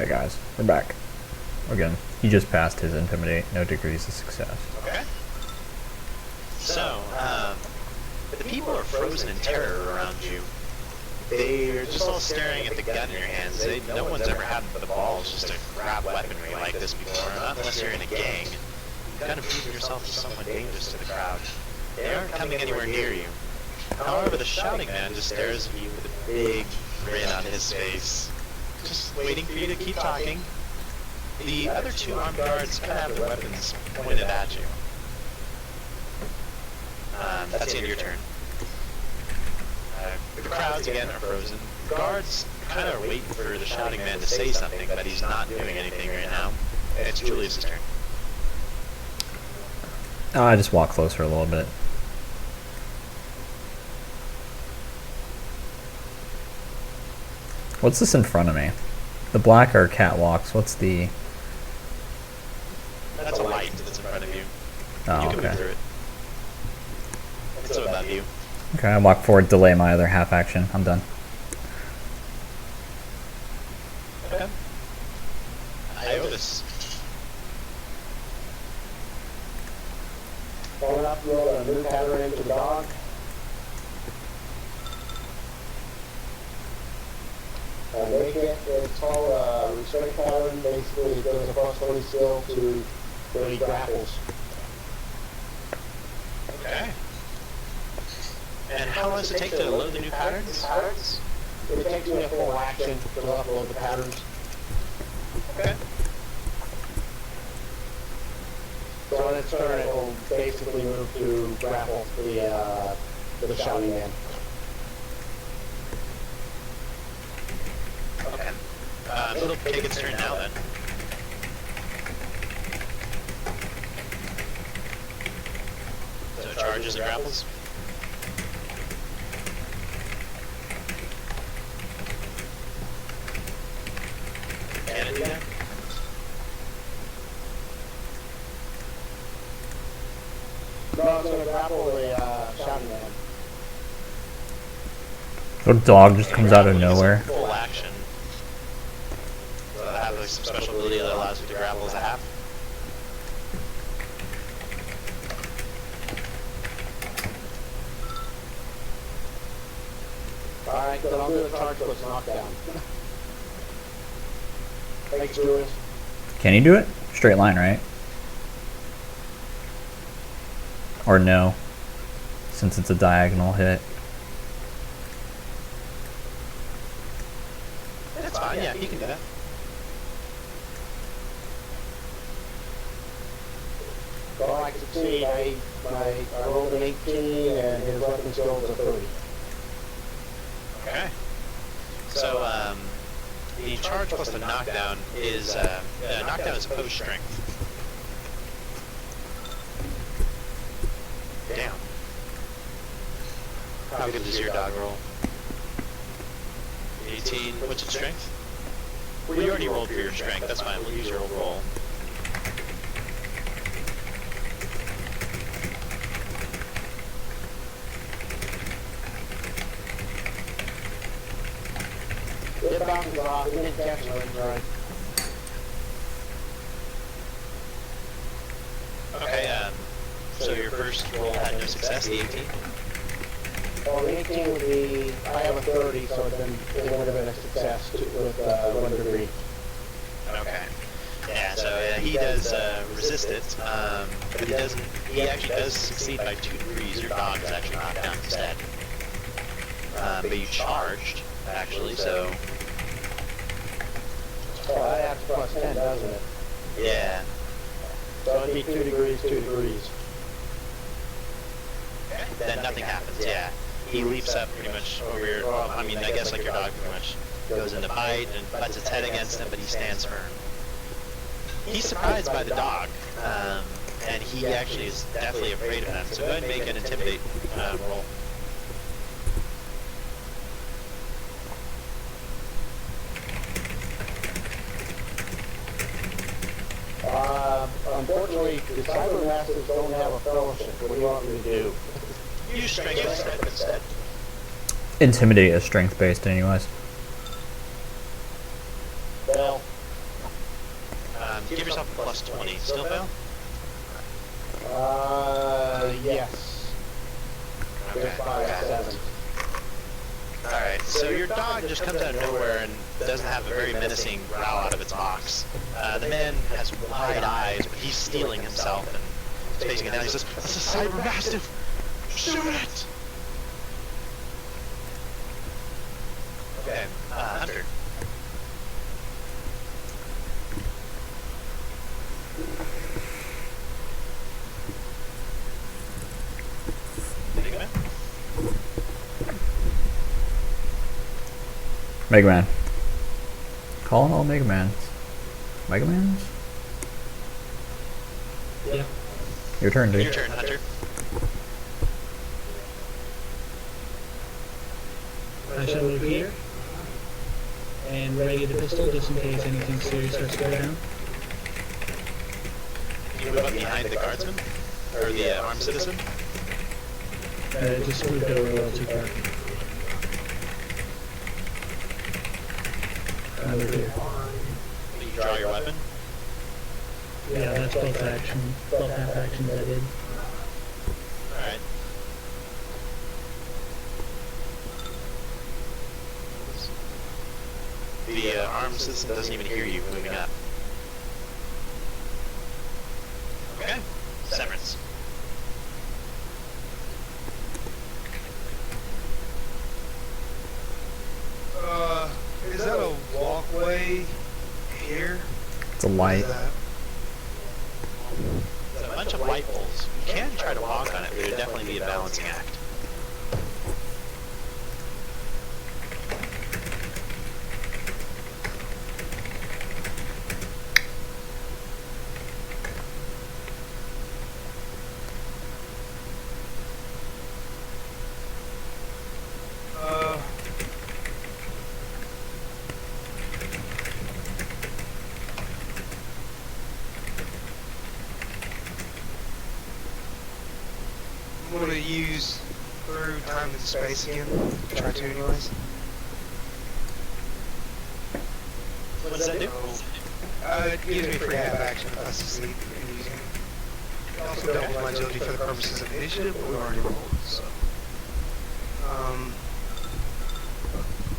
Hey guys, we're back. Again, he just passed his Intimidate, no degrees of success. Okay. So, the people are frozen in terror around you. They're just all staring at the gun in your hands. No one's ever had the balls just to grab weaponry like this before, not unless you're in a gang. You've got to prove yourself as someone dangerous to the crowd. They aren't coming anywhere near you. However, the shouting man just stares at you with a big grin on his face, just waiting for you to keep talking. The other two armed guards kind of have their weapons pointed at you. That's the end of your turn. The crowds again are frozen. The guards kind of are waiting for the shouting man to say something, but he's not doing anything right now. It's Julius's turn. I just walk closer a little bit. What's this in front of me? The black are catwalks. What's the... That's a light that's in front of you. Oh, You can okay. move through it. It's above you. Okay, I walk forward, delay my other half action. I'm done. Okay. Iotis. Going up, roll a new pattern into the dog. Make it, it's called a restraint pattern. Basically, it goes across 20 skill to 30 grapples. Okay. And how long does it take to load the new patterns? It takes me a full action to upload the patterns. Okay. So on its turn, it will basically move to grapple the shouting man. Okay. It'll take its turn now then. So it charges and grapples. Can it do that? No, it's going to grapple the shouting man. The dog just comes out of Grappling is nowhere. Full action. So I have like some special ability that allows you to grapple as a half. Alright, then I'll do the charge plus knockdown. Thanks, Julius. Can you do it? Straight line, right? Or no? Since it's a diagonal hit. That's fine, yeah, you can do that. So I succeed. I rolled an 18 and his weapon skill was a 30. Okay. So, the charge plus the knockdown is, knockdown is opposed strength. Damn. How good does your dog roll? 18, what's its strength? Well, you already rolled for your strength, that's fine, we'll use your old roll. It bounces off. It didn't catch it. Right. Okay, so your first roll had no success, the 18? Well, the 18 would be, I have a 30, so then it would have been a success with 1 degree. Okay. Yeah, so he does resist it, but he actually does succeed by 2 degrees. Your dog is actually knocked down instead. But you charged, actually, so... Well, that adds plus 10, doesn't it? Yeah. So it'd be 2 degrees, 2 degrees. Then nothing happens, yeah. He leaps up pretty much over your... Well, I mean, I guess like your dog pretty much goes into bite and butts its head against him, but he stands firm. He's surprised by the dog, and he actually is definitely afraid of them. So go ahead and make an intimidate roll. Unfortunately, the Cyber Masters don't have a fellowship. What do you want me to do? Use strength instead. Intimidate is strength based anyways. Well, give yourself a plus 20. Still fail? Yes. Okay. Just by 7. Alright, so your dog just comes out of nowhere and doesn't have a very menacing growl out of its box. The man has wide eyes, but he's steeling himself and facing it down. He says, "That's a cyber mastiff! Shoot it!" Okay, Hunter. Mega Man? Mega Man. Calling all Mega Mans. Mega Mans? Yeah. Your turn, dude. Your turn, Hunter. I shall appear and ready the pistol just in case anything serious starts to go down. Can you move up behind the guardsman? Or the armed citizen? Just moved over a little too far. Over here. Can you draw your weapon? Yeah, that's both half actions I did. Alright. The armed citizen doesn't even hear you moving up. Okay. Severance. Is that a walkway here? It's a light. It's a bunch of light poles. You can try to walk on it, but it would definitely be a balancing act. I'm gonna use through time and space again. Try to anyways. What does that do? It gives me free half action if I succeed in using it. It also doubles my agility for the purposes of initiative, but we already rolled, so.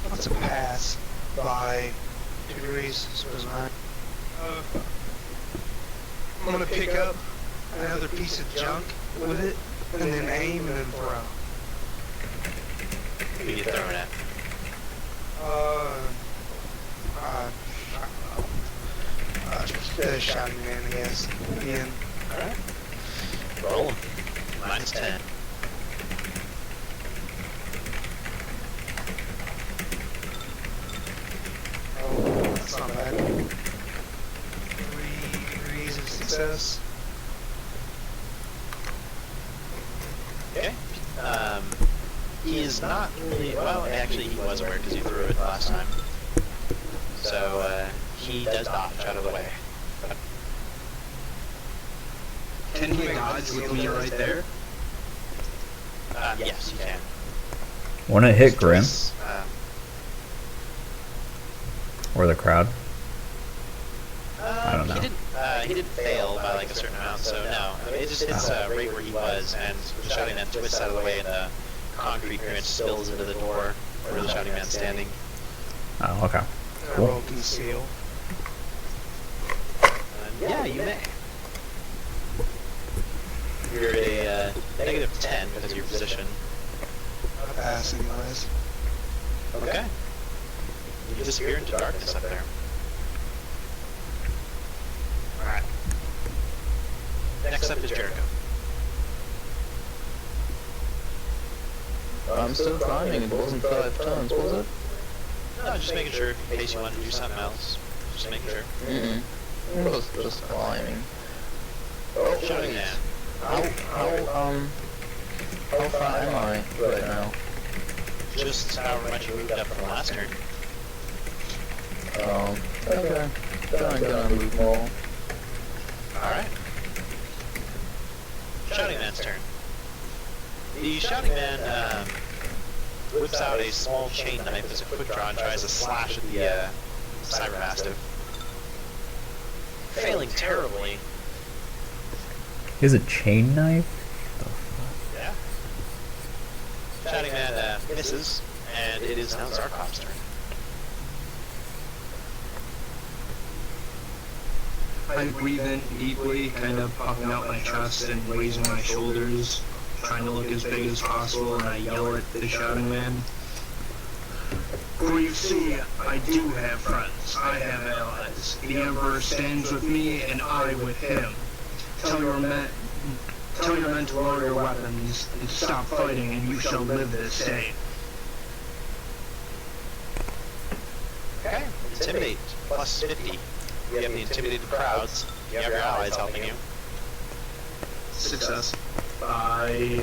That's a pass by 2 degrees, I suppose 9. I'm gonna pick up another piece of junk with it, and then aim and then throw. Who you throwing at? The shouting man, I guess. Again. Alright. Roll him. -10. Oh, that's not bad. 3 degrees of success. Okay. He is not really, well, actually he was aware because you threw it last time. So, he does dodge out of the way. Can he dodge with me right there? Yes, you can. Wanna hit Grim Um, or the crowd? I don't know. He didn't fail by like a certain amount, so no. I mean, it just hits right where he was, and the shouting man twists out of the way, and the concrete pretty much spills into the door where the shouting man's standing. Oh, okay. I Cool. roll conceal. Yeah, you may. You're a -10 because of your position. I pass anyways. Okay. You disappear into darkness up there. Alright. Next up is Jericho. I'm still climbing, it wasn't 5 tons, was it? No, just making sure, in case you wanted to do something else. Just making sure. It was just climbing. Oh, Shouting man. how far am I right now? Just however much you moved up from last turn. Okay. Then I'm gonna move more. Alright. Shouting man's turn. The shouting man whips out a small chain knife as a quick draw and tries to slash at the cyber mastiff. failing terribly. He has a chain knife? Yeah. Shouting Man misses, and it is now Zarkov's turn. I breathe in deeply, kind of puffing out my chest and raising my shoulders, trying to look as big as possible, and I yell at the shouting man. For you see, I do have friends. I have allies. The Emperor stands with me, and I with him. Tell your men to lower your weapons and to stop fighting, and you shall live this day. Okay. Intimidate, plus 50. You have the intimidated crowds. You have your allies helping you. Success. By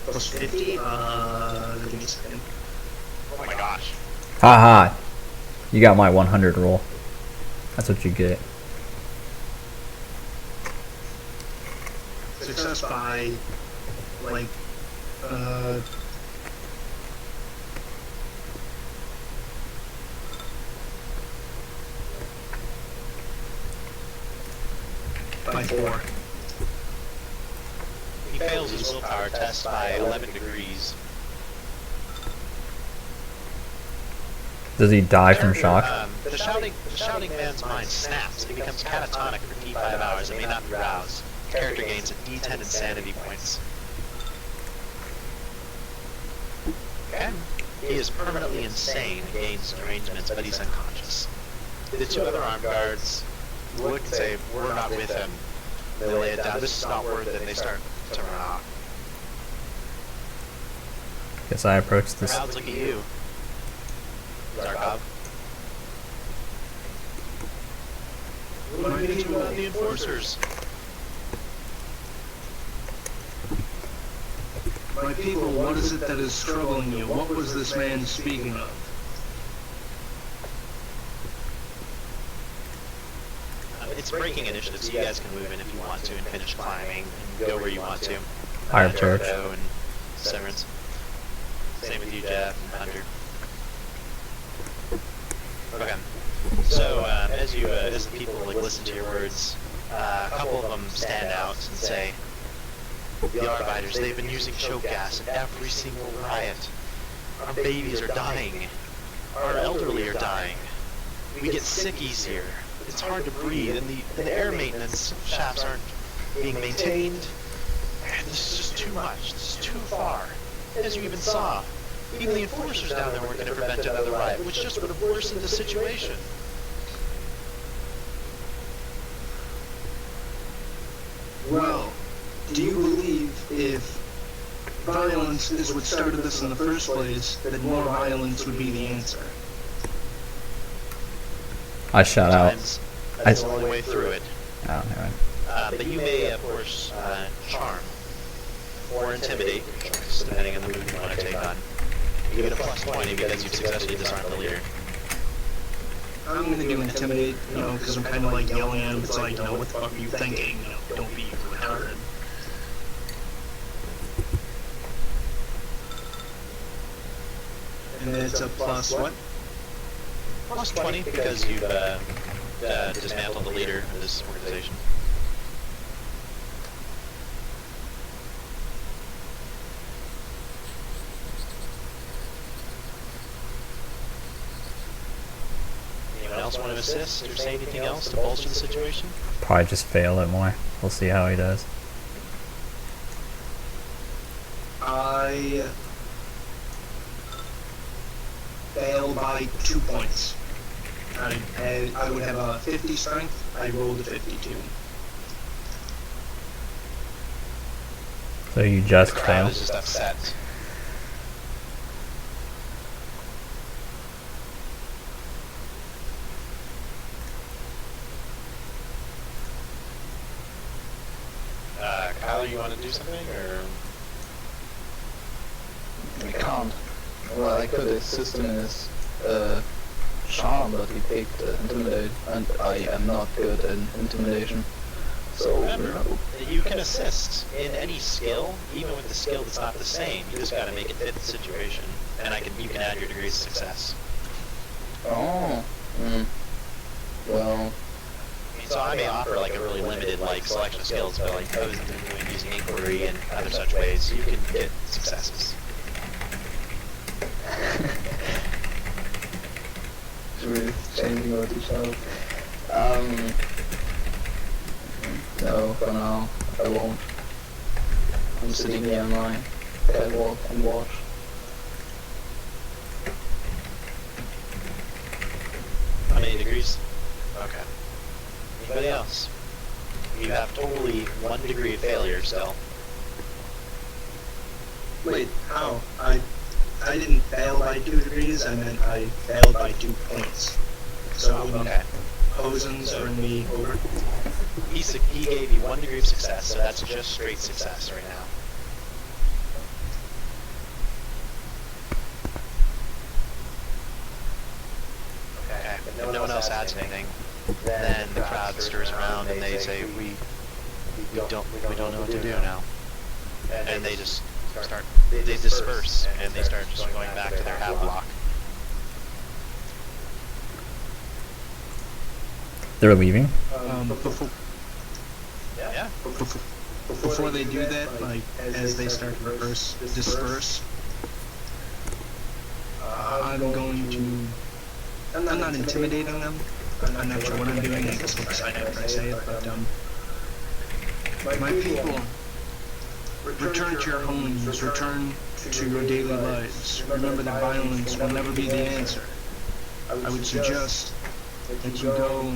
plus 50. Give me a second. Oh my gosh. Haha! You got my 100 roll. That's what you get. Success by, like, by 4. He fails his willpower test by 11 degrees. Does he die from shock? The shouting man's mind snaps. He becomes catatonic for D5 hours and may not be roused. Character gains a D10 insanity points. Okay. He is permanently insane and gains derangements, but he's unconscious. The two other armed guards look and say, "We're not with him." They lay it down. This is not worth it. And they start to run off. Guess I approach this. Crowds look at you, Zarkov. What are we going to do about the enforcers? My people, what is it that is troubling you? What was this man speaking of? It's breaking initiative, so you guys can move in if you want to and finish climbing and go where you want to. I approach. Jericho and Severance. Same with you, Jeff and Hunter. Okay. So as the people like listen to your words, a couple of them stand out and say, "The Arbiters, they've been using choke gas in every single riot. Our babies are dying. Our elderly are dying. We get sick easier. It's hard to breathe, and the air maintenance shafts aren't being maintained. And this is just too much. This is too far. As you even saw, even the enforcers down there weren't going to prevent another riot, which just would have worsened the situation." Well, do you believe if violence is what started this in the first place, that more violence would be the answer? I shout out. Sometimes that's the only way through it. Oh, never mind. But you may, of course, charm or intimidate, just depending on the move you want to take on. You get a plus 20 because you've successfully disarmed the leader. I'm gonna do intimidate, you know, because I'm kind of like yelling at him. It's like, you know, what the fuck are you thinking? You know, don't be retarded. And it's a plus what? Plus 20 because you've dismantled the leader of this organization. Anyone else want to assist or say anything else to bolster the situation? Probably just fail it more. We'll see how he does. I fail by 2 points. I would have a 50 strength. I rolled a 52. So you just The crowd fail. is just upset. Kyle, you want to do something, or? I can't. Well, I could assist him in his charm, but he picked intimidate, and I am not good in intimidation. So, Remember, you can assist in any skill, even with the skill that's not the same. You just got to make it fit the situation, and you can add your degrees of success. oh, well, So I may offer like a really limited like selection of skills, but like posing and using inquiry and other such ways, you can get successes. Really changing what you show. No, for now, I won't. I'm sitting here on my catwalk and watch. How many degrees? Okay. Anybody else? You have totally 1 degree of failure still. Wait, how? I didn't fail by 2 degrees, I meant I failed by 2 points. So I wouldn't Okay. Hosen's bring me over. He gave you 1 degree of success, so that's just straight success right now. Okay. If no one else adds anything, then the crowd stirs around and they say, we don't know what to do now. And they just they disperse and they start just going back to their half block. They're leaving? Yeah. Before they do that, like, as they start to disperse, I'm going to... I'm not intimidating them. I'm not sure what I'm doing. I guess we'll decide after I say it, but, my people, return to your homes, return to your daily lives. Remember that violence will never be the answer. I would suggest that you go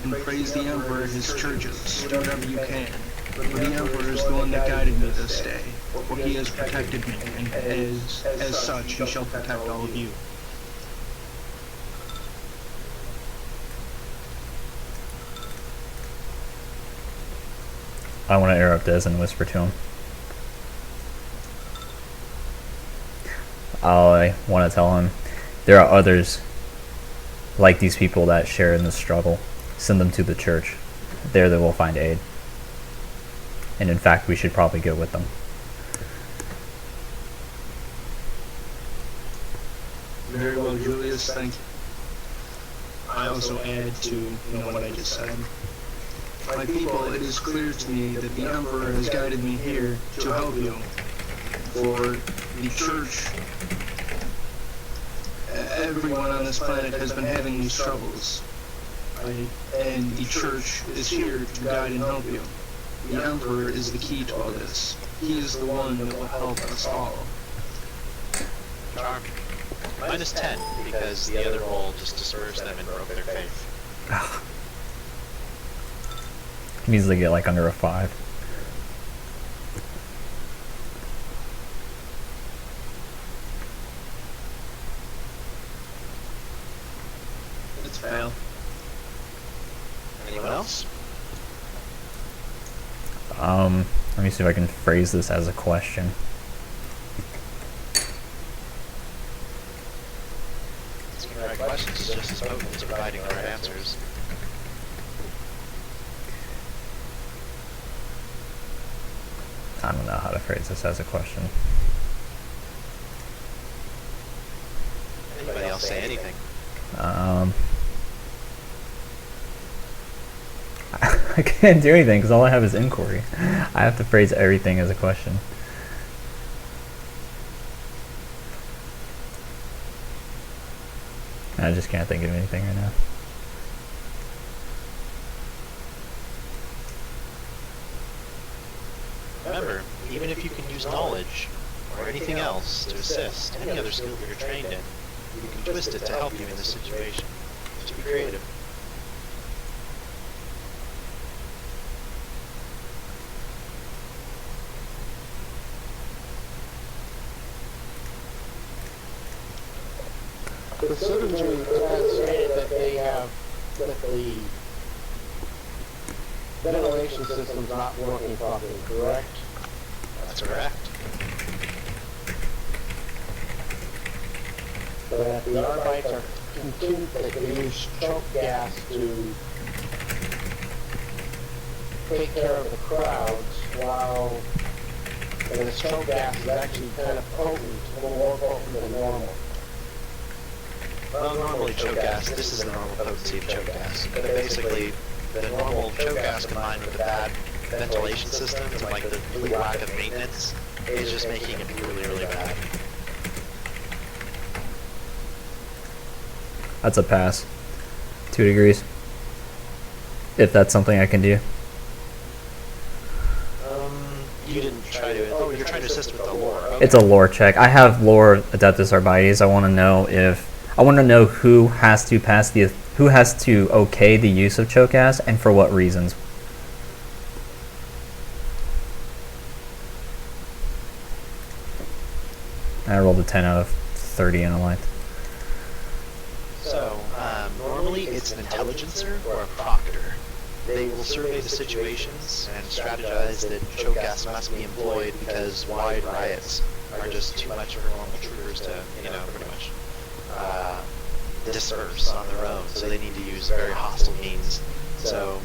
and praise the Emperor at his churches, do whatever you can. For the Emperor is the one that guided me this day, for he has protected me, and as such, he shall protect all of you. I want to interrupt Des and whisper to him. I want to tell him there are others like these people that share in the struggle. Send them to the church. There they will find aid. And in fact, we should probably go with them. Very well, Julius, thank you. I also add to, what I just said. My people, it is clear to me that the Emperor has guided me here to help you. For the church, everyone on this planet has been having these troubles. And the church is here to guide and help you. The Emperor is the key to all this. He is the one that will help us all. Charm. -10, because the other roll just dispersed them and broke their faith. He needs to get like under a 5. Let's fail. Anyone else? Let me see if I can phrase this as a question. Asking the right questions is just as potent as providing the right answers. I don't know how to phrase this as a question. Anybody else say anything? I can't do anything because all I have is inquiry. I have to phrase everything as a question. I just can't think of anything right now. Remember, even if you can use knowledge or anything else to assist any other skill that you're trained in, you can twist it to help you in this situation. Just be creative. The citizenry has stated that they have, that the ventilation system's not working properly, correct? That's correct. That the Arbites are content that they use choke gas to take care of the crowds, while this choke gas is actually kind of potent, a little more potent than normal. Well, normally choke gas, this is the normal potency of choke gas. But basically, the normal choke gas combined with the bad ventilation systems and like the complete lack of maintenance is just making it really, really bad. That's a pass. 2 degrees. If that's something I can do. You didn't try to, oh, you're trying to assist with the lore. Okay. It's a lore check. I have lore Adeptus Arbites. I want to know who has to okay the use of choke gas and for what reasons. I rolled a 10 out of 30 intellect. So, normally it's an intelligencer or a proctor. They will survey the situations and strategize that choke gas must be employed because wide riots are just too much for normal troopers to, pretty much disperse on their own. So they need to use very hostile means. So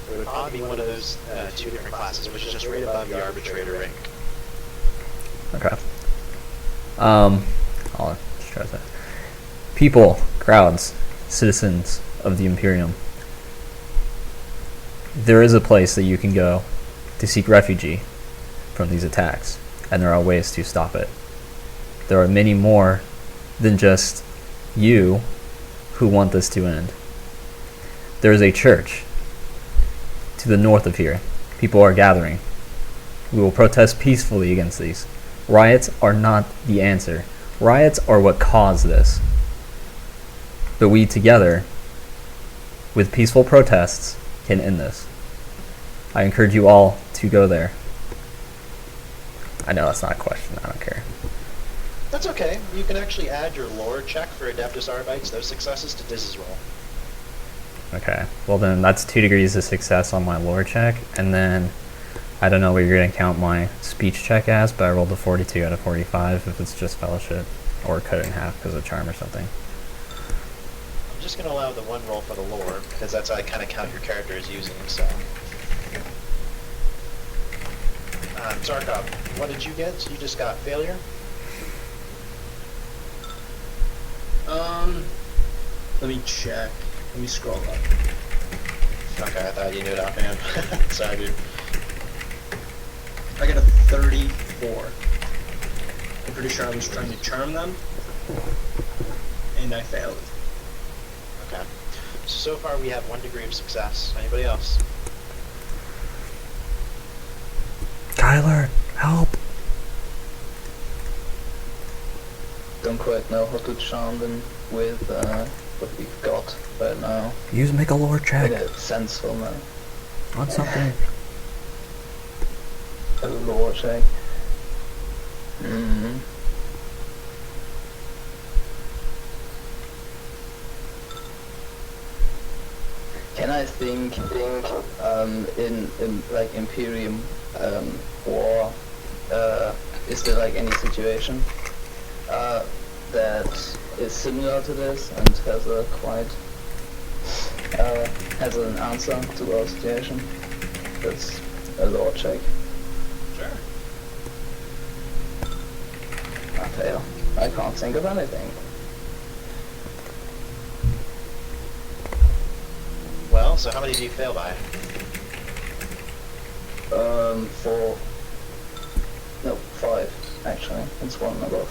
it would probably be one of those 2 different classes, which is just right above the arbitrator rank. Okay. I'll just try that. People, crowds, citizens of the Imperium. There is a place that you can go to seek refuge from these attacks, and there are ways to stop it. There are many more than just you who want this to end. There is a church to the north of here. People are gathering. We will protest peacefully against these. Riots are not the answer. Riots are what caused this. But we together, with peaceful protests, can end this. I encourage you all to go there. I know that's not a question, I don't care. That's okay. You can actually add your lore check for Adeptus Arbites, those successes, to Diz's roll. Okay, well then that's 2 degrees of success on my lore check, and then I don't know what you're going to count my speech check as, but I rolled a 42 out of 45 if it's just fellowship, or cut it in half because of charm or something. I'm just going to allow the 1 roll for the lore, because that's how I kind of count your character as using, so. Zarkov, what did you get? So you just got failure? Let me check. Let me scroll up. Okay, I thought you knew it offhand. Sorry, dude. I got a 34. I'm pretty sure I was trying to charm them, and I failed. Okay. So far we have 1 degree of success. Anybody else? Kyler, help! Don't quite know how to charm them with what we've got right now. Make a lore check Yeah, it's sensible now. on something. A lore check. Can I think in like Imperium war, is there like any situation that is similar to this and has a quite has an answer to our situation? That's a lore check. Sure. I fail. I can't think of anything. Well, so how many do you fail by? 4. No, 5 actually. It's 1 above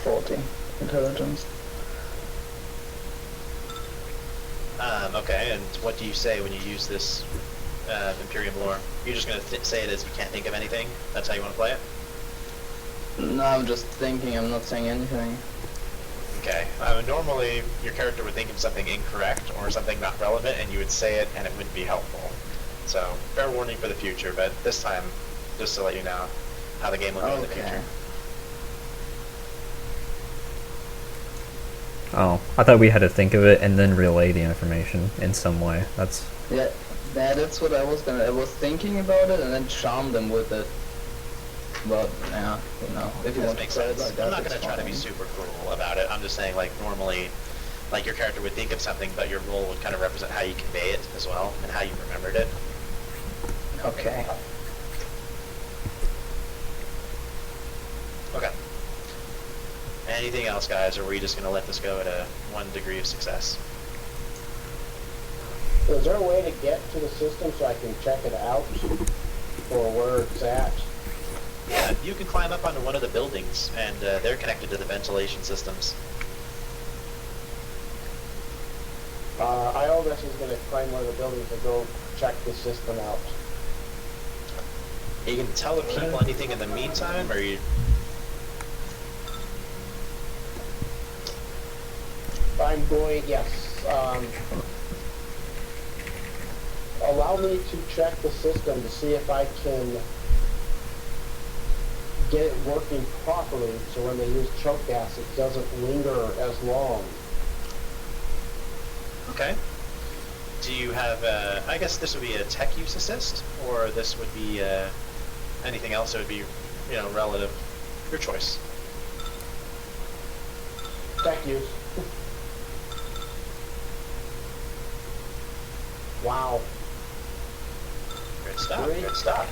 40 intelligence. Okay, and what do you say when you use this Imperium lore? You're just going to say it as you can't think of anything? That's how you want to play it? No, I'm just thinking, I'm not saying anything. Okay. Normally, your character would think of something incorrect or something not relevant, and you would say it, and it wouldn't be helpful. So, fair warning for the future, but this time, just to let you know how the game will go in the future. Oh, I thought we had to think of it and then relay the information in some way. Yeah, that's what I was thinking about it and then charm them with it. But yeah, if you want to play it like that, I'm not going to try to be super cruel about it. I'm just saying, like, normally, like, your character would think of something, but your role would kind of represent how you convey it as well, and how you remembered it. Okay. Okay. Anything else, guys, or are we just going to let this go at a 1 degree of success? Is there a way to get to the system so I can check it out? Or where it's at? Yeah, you can climb up onto one of the buildings, and they're connected to the ventilation systems. IOS is going to climb one of the buildings to go check the system out. You can tell the people anything in the meantime, or you... I'm going, yes. Allow me to check the system to see if I can get it working properly so when they use choke gas it doesn't linger as long. Okay. Do you have, I guess this would be a tech use assist, or this would be anything else that would be, relative? Your choice. Tech use. Wow. Good stuff, Great. good stuff.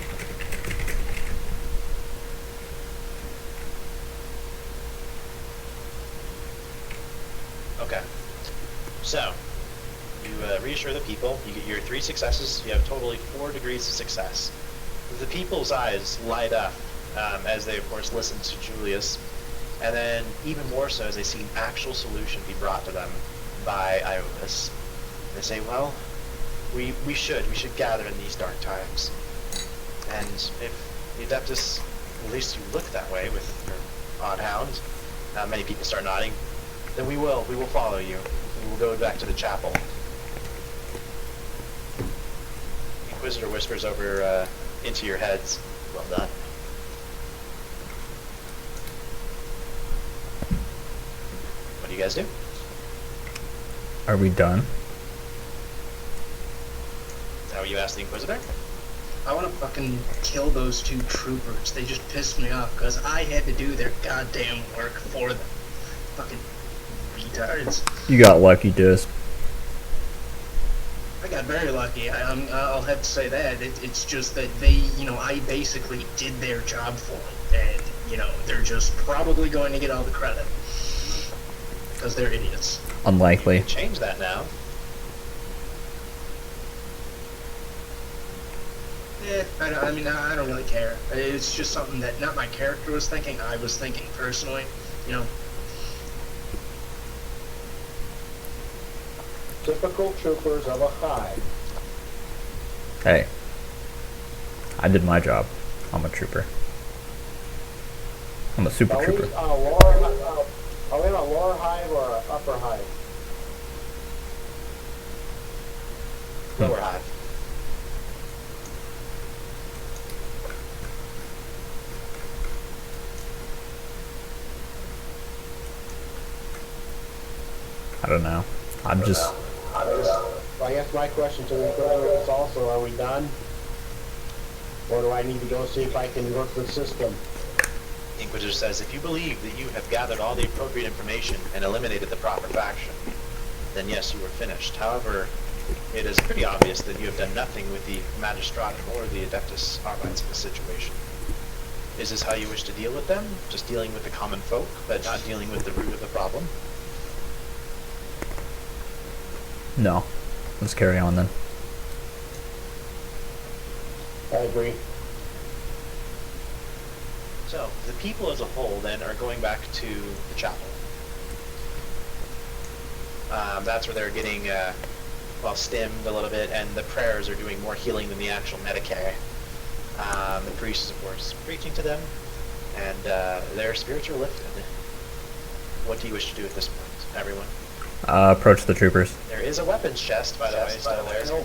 Okay. So, you reassure the people, you get your 3 successes, you have totally 4 degrees of success. The people's eyes light up as they, of course, listen to Julius, and then even more so as they see an actual solution be brought to them by Iovus. They say, well, we should gather in these dark times. And if the Adeptus, at least you look that way with your odd hound, many people start nodding, then we will follow you. We will go back to the chapel. The Inquisitor whispers over into your heads. Well done. What do you guys do? Are we done? Is that what you asked the Inquisitor? I want to fucking kill those 2 troopers. They just pissed me off because I had to do their goddamn work for them. Fucking retards. You got lucky, Disc. I got very lucky. I'll have to say that. It's just that they, I basically did their job for them. And, they're just probably going to get all the credit. Because they're idiots. Unlikely. Change that now. Yeah, I don't really care. It's just something that not my character was thinking, I was thinking personally, Typical troopers of a hive. Hey. I did my job. I'm a trooper. I'm a super Are we trooper. on a lower hive or an upper hive? Lower hive. I don't know. I'm just... I guess my question to the Inquisitor is also, are we done? Or do I need to go see if I can work the system? The Inquisitor says, if you believe that you have gathered all the appropriate information and eliminated the proper faction, then yes, you are finished. However, it is pretty obvious that you have done nothing with the Magistratum or the Adeptus Arbites in this situation. Is this how you wish to deal with them? Just dealing with the common folk, but not dealing with the root of the problem? No. Let's carry on then. I agree. So, the people as a whole then are going back to the chapel. That's where they're getting, stimmed a little bit, and the prayers are doing more healing than the actual Medicae. The priest is, of course, preaching to them, and their spirits are lifted. What do you wish to do at this point, everyone? Approach the troopers. There is a weapons chest, by the way, still there.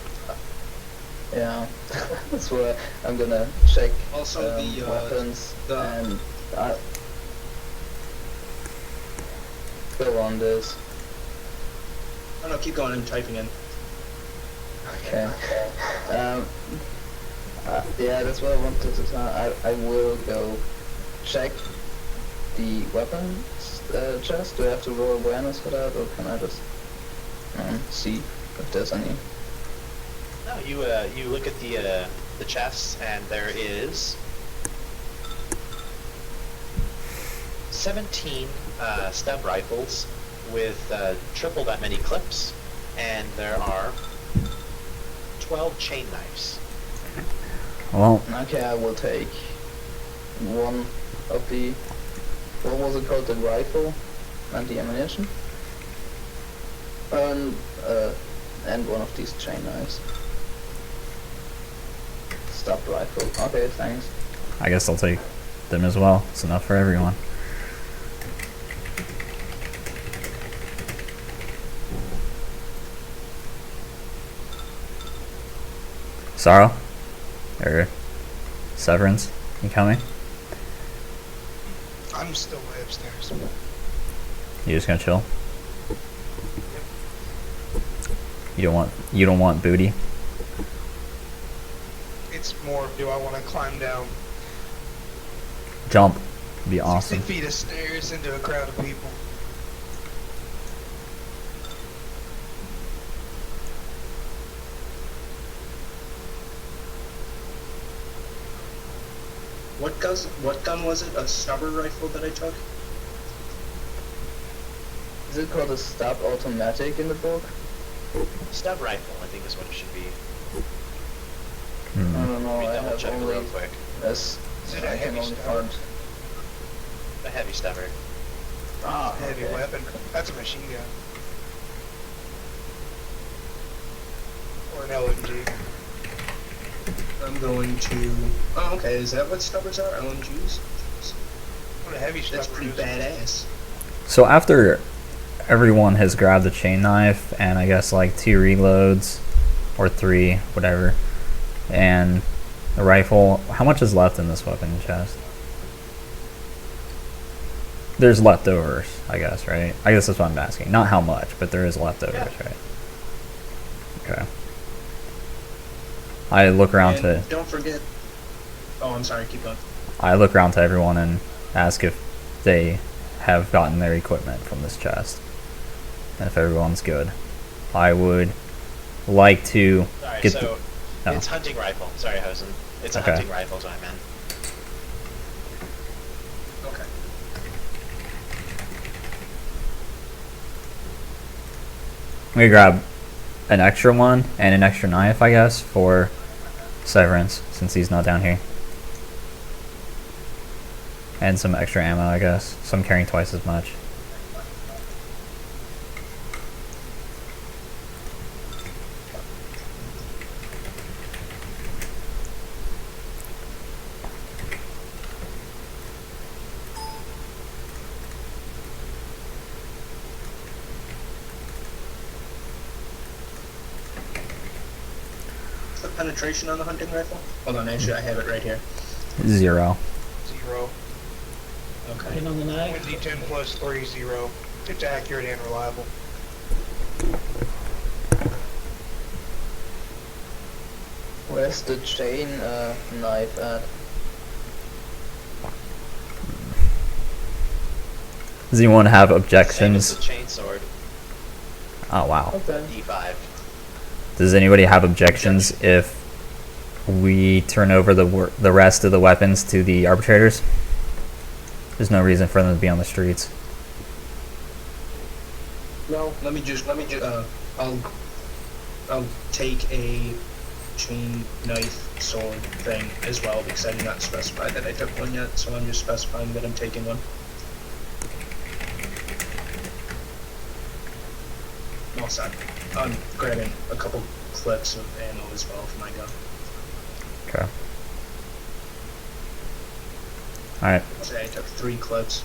Yeah, that's what I'm gonna check. Also, the weapons the- and go on this. Oh no, keep going, I'm typing in. Okay. Yeah, that's what I wanted to say. I will go check the weapons chest. Do I have to roll awareness for that, or can I just see if there's any? No, you look at the chests, and there is 17 stub rifles with triple that many clips, and there are 12 chain knives. Well, Okay, I will take one of the, what was it called, the rifle and the ammunition, and one of these chain knives. Stop rifle. Okay, thanks. I guess I'll take them as well. It's enough for everyone. Sorrow? Or Severance? You coming? I'm still way upstairs. You just gonna chill? You don't want booty? It's more, do I want to climb down Jump. Be awesome. 60 feet of stairs into a crowd of people? What gun was it? A stubber rifle that I took? Is it called a stop automatic in the book? Stub rifle, I think is what it should be. I Hmm. don't know, Let me I double have check only real quick. this. Is it a I can heavy only stubber? find. A heavy stubber. Ah, Heavy okay. weapon. That's a machine gun. Or an LMG. I'm going to... Oh, okay, is that what stubbers are? LMGs? What a heavy That's stubber pretty is. badass. So after everyone has grabbed the chain knife and I guess like 2 reloads or 3, whatever, and the rifle, how much is left in this weapon chest? There's leftovers, I guess, right? I guess that's what I'm asking. Not how much, but there is leftovers, right? Okay. I look around And to don't forget... Oh, I'm sorry, keep going. I look around to everyone and ask if they have gotten their equipment from this chest. And if everyone's good. I would like to Sorry, get so oh. it's hunting rifle. Sorry, Hosen. It's a Okay. hunting rifle is what I meant. Okay. I'm gonna grab an extra one and an extra knife, I guess, for Severance, since he's not down here. And some extra ammo, I guess. So I'm carrying twice as much. What's the penetration on the hunting rifle? Hold on, actually, I have it right here. 0. 0. Okay. Hit on the knife. 1d10 plus 3, 0. It's accurate and reliable. Where's the chain knife at? Does anyone have Same as objections? the chainsword. Oh wow. Okay. D5. Does anybody have objections if we turn over the rest of the weapons to the arbitrators? There's no reason for them to be on the streets. No, Let me just, I'll take a chain knife sword thing as well, because I did not specify that I took one yet, so I'm just specifying that I'm taking one. All set. I'm grabbing a couple clips of ammo as well for my gun. Okay. Alright. Say I took 3 clips.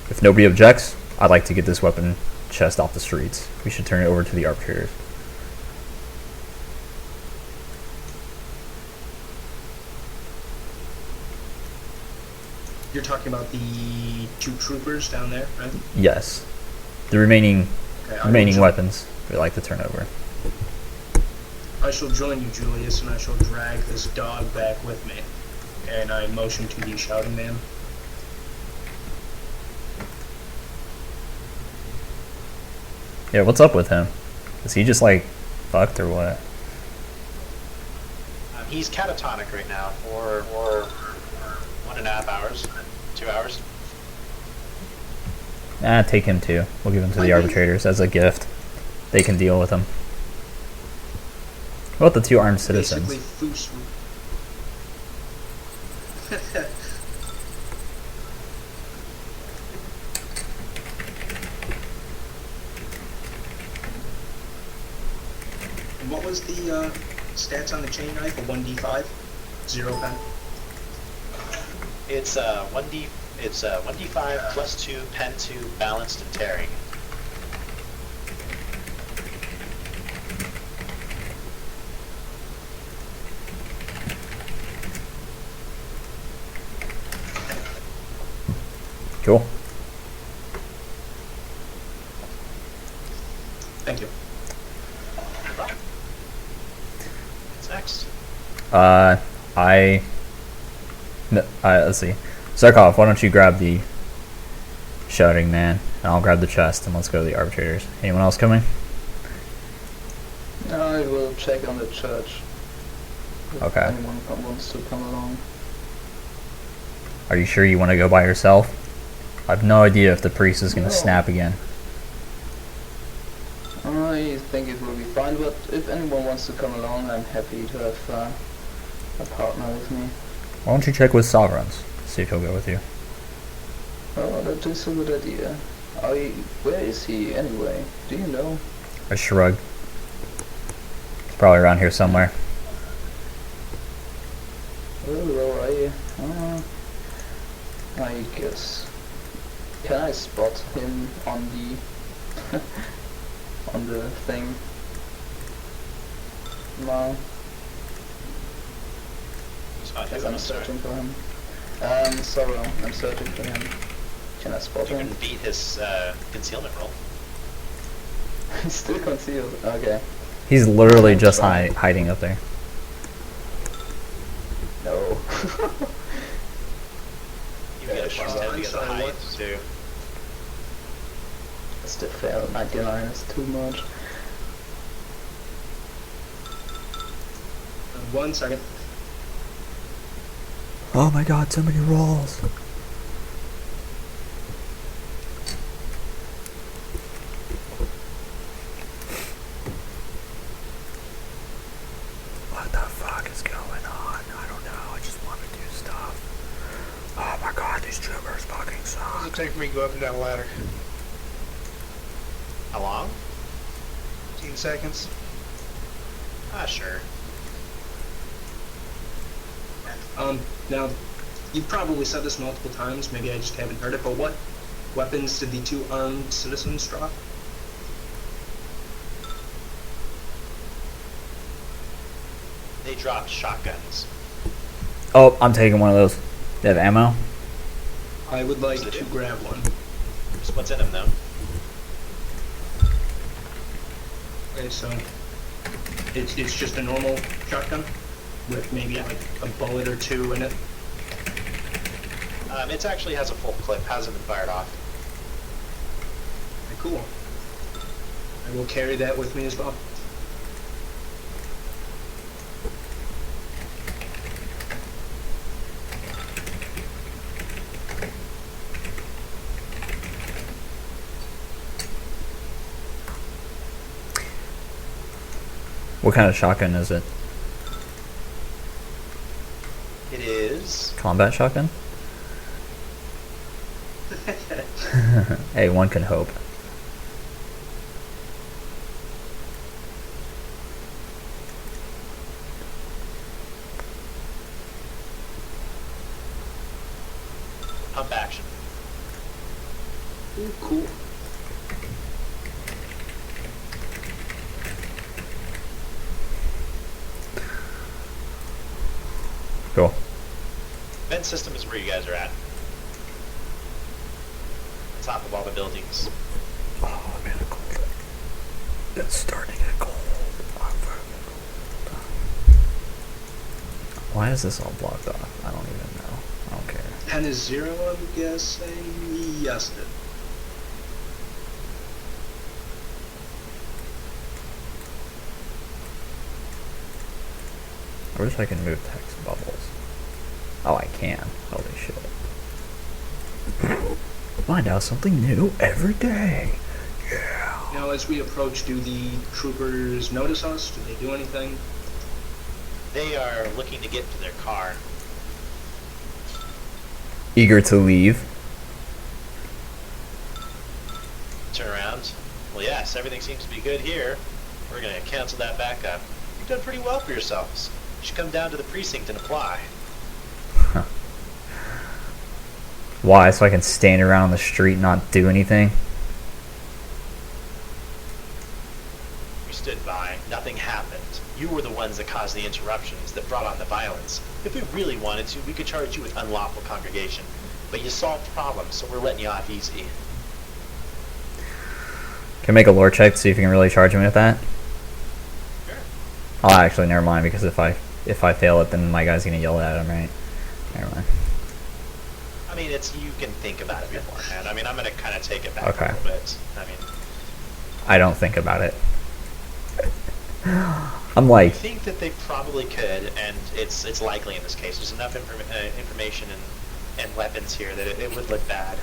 If nobody objects, I'd like to get this weapon chest off the streets. We should turn it over to the arbitrators. You're talking about the 2 troopers down there, right? Yes. The remaining Okay, remaining weapons we'd like to turn over. I shall join you, Julius, and I shall drag this dog back with me. And I motion to the shouting man. Yeah, what's up with him? Is he just like fucked or what? He's catatonic right now for 1.5 hours, 2 hours. Take him too. We'll give him to the arbitrators as a gift. They can deal with him. What about the 2 armed citizens? Basically, Foos. And what was the stats on the chain knife? A 1d5, 0 pen. It's 1d5 plus 2 pen 2 balanced and tearing. Cool. Thank you. What's next? Let's see. Zarkov, why don't you grab the shouting man, and I'll grab the chest, and let's go to the arbitrators. Anyone else coming? I will check on the church. If Okay. anyone wants to come along. Are you sure you want to go by yourself? I have no idea if the priest is going to No. snap again. I think it will be fine, but if anyone wants to come along, I'm happy to have a partner with me. Why don't you check with Sovereigns? See if he'll go with you. Oh, that is a good idea. Where is he anyway? Do you know? I shrug. It's probably around here somewhere. Oh, I guess. Can I spot him on the on the thing? No. Yes, I'm searching for him. Sorry, I'm searching for him. Can I spot You him? can beat his concealment roll. He's still concealed. Okay. He's literally just hiding up there. No. You get a plus 10 because of height too. Still fail. 99 is too much. 1 second. Oh my god, so many rolls. What the fuck is going on? I don't know, I just want to do stuff. Oh my god, these troopers fucking What does suck. it take for me to go up and down a ladder? How long? 15 seconds. Sure. Now, you've probably said this multiple times, maybe I just haven't heard it, but what weapons did the 2 armed citizens drop? They dropped shotguns. Oh, I'm taking one of those. They have ammo? I would like What's it to do? grab one. What's in them though? Okay, so it's just a normal shotgun with maybe like a bullet or 2 in it. It actually has a full clip, hasn't been fired off. Okay, cool. I will carry that with me as well. What kind of shotgun is it? It is. Combat shotgun? Hey, one can hope. Pump action. Ooh, cool. Cool. Vent system is where you guys are at. Top of all the buildings. Oh, I'm in a cold. It's starting to get cold. I'm fucking cold. Why is this all blocked off? I don't even know. I don't care. 10 is 0, I'm guessing. Yes, it. I wish I could move text bubbles. Oh, I can. Holy shit. Find out something new every day. Now, as we approach, do the troopers notice us? Do they do anything? They are looking to get to their car. Eager to leave. Turn around. Well, yes, everything seems to be good here. We're going to cancel that back up. You've done pretty well for yourselves. You should come down to the precinct and apply. Why? So I can stand around on the street and not do anything? We stood by. Nothing happened. You were the ones that caused the interruptions, that brought on the violence. If we really wanted to, we could charge you with unlawful congregation. But you solved problems, so we're letting you off easy. Can I make a lore check to see if you can really charge me with that? Sure. Oh, actually, never mind, because if I fail it, then my guy's gonna yell at him, right? Never mind. I mean, you can think about it beforehand. I mean, I'm going to kind of take it back Okay. a little bit. I mean, I don't think about it. I'm I like, think that they probably could, and it's likely in this case. There's enough information and weapons here that it would look bad.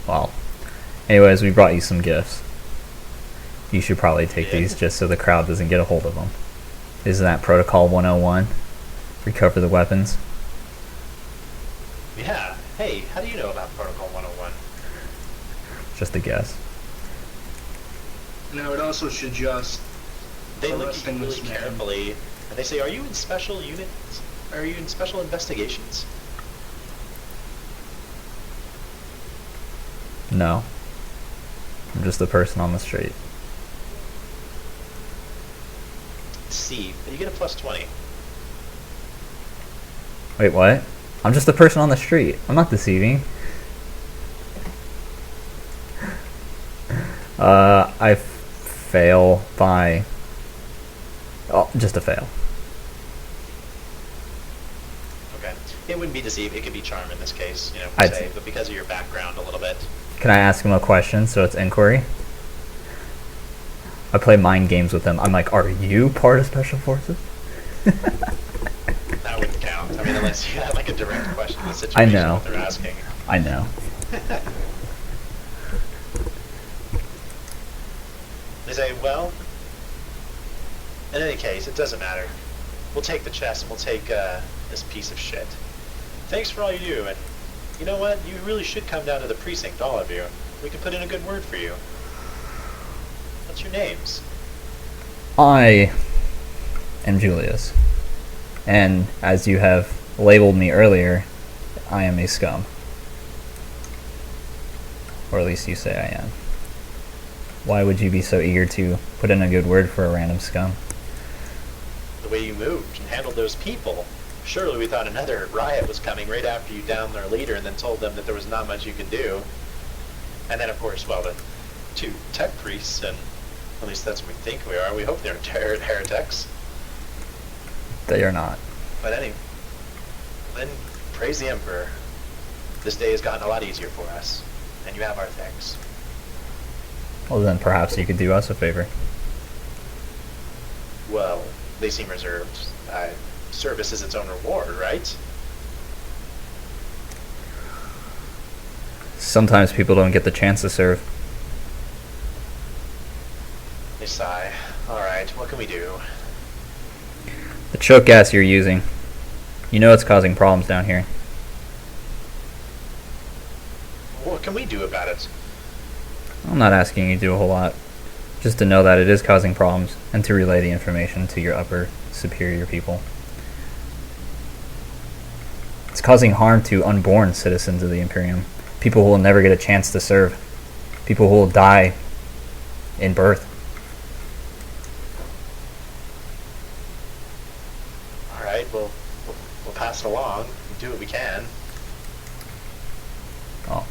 well. Anyways, we brought you some gifts. You should probably take Yeah. these just so the crowd doesn't get a hold of them. Isn't that Protocol 101? Recover the weapons. Yeah. Hey, how do you know about Protocol 101? Just a guess. And I would also suggest They look at you arresting really this man. carefully, and they say, "Are you in special units? Are you in special investigations?" No. I'm just a person on the street. C. You get a plus 20. Wait, what? I'm just a person on the street. I'm not deceiving. I fail by... Oh, just a fail. Okay. It wouldn't be deceive. It could be charm in this case, you know, I'd say, but because of your background a little bit. Can I ask him a question so it's inquiry? I play mind games with him. I'm like, are you part of Special Forces? That wouldn't count. I mean, unless you had like a direct question of the I situation know. what they're asking. I know. They say, well, in any case, it doesn't matter. We'll take the chest and we'll take this piece of shit. Thanks for all you do, and you know what? You really should come down to the precinct, all of you. We can put in a good word for you. What's your names? I am Julius. And as you have labeled me earlier, I am a scum. Or at least you say I am. Why would you be so eager to put in a good word for a random scum? The way you moved and handled those people. Surely we thought another riot was coming right after you downed their leader and then told them that there was not much you could do. And then, of course, well, the two tech priests, and at least that's what we think we are. We hope they're heretics. They are not. But anyway, then praise the Emperor. This day has gotten a lot easier for us, and you have our thanks. Well, then perhaps you could do us a favor. Well, they seem reserved. Service is its own reward, right? Sometimes people don't get the chance to serve. They sigh. Alright, what can we do? The choke gas you're using, you know it's causing problems down here. What can we do about it? I'm not asking you to do a whole lot. Just to know that it is causing problems, and to relay the information to your upper superior people. It's causing harm to unborn citizens of the Imperium. People who will never get a chance to serve. People who will die in birth. Alright, we'll pass it along. We'll do what we can. Well,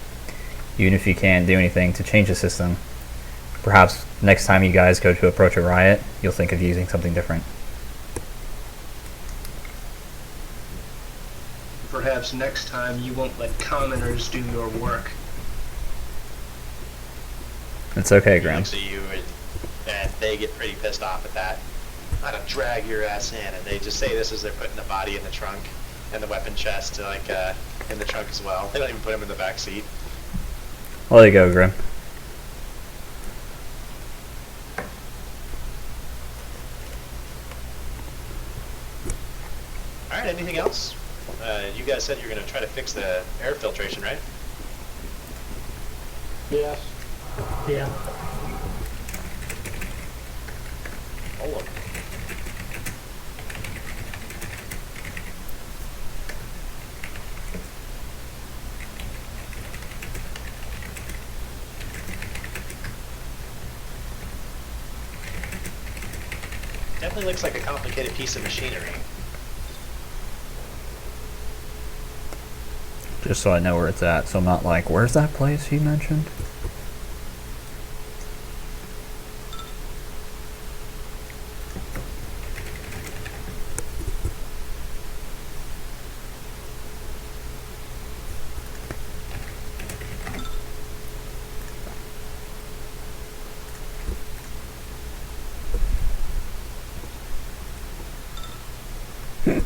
even if you can't do anything to change the system, perhaps next time you guys go to approach a riot, you'll think of using something different. Perhaps next time you won't let commoners do your work. It's okay, He Graham. looks at you and they get pretty pissed off at that. I don't drag your ass in, and they just say this as they're putting the body in the trunk. and the weapon chest, like in the trunk as well. They don't even put them in the back seat. Well, there you go, Grim. All right. Anything else? You guys said you're gonna try to fix the air filtration, right? Yes. Yeah. Oh, look. Definitely looks like a complicated piece of machinery. Just so I know where it's at, so I'm not like, where's that place he mentioned? You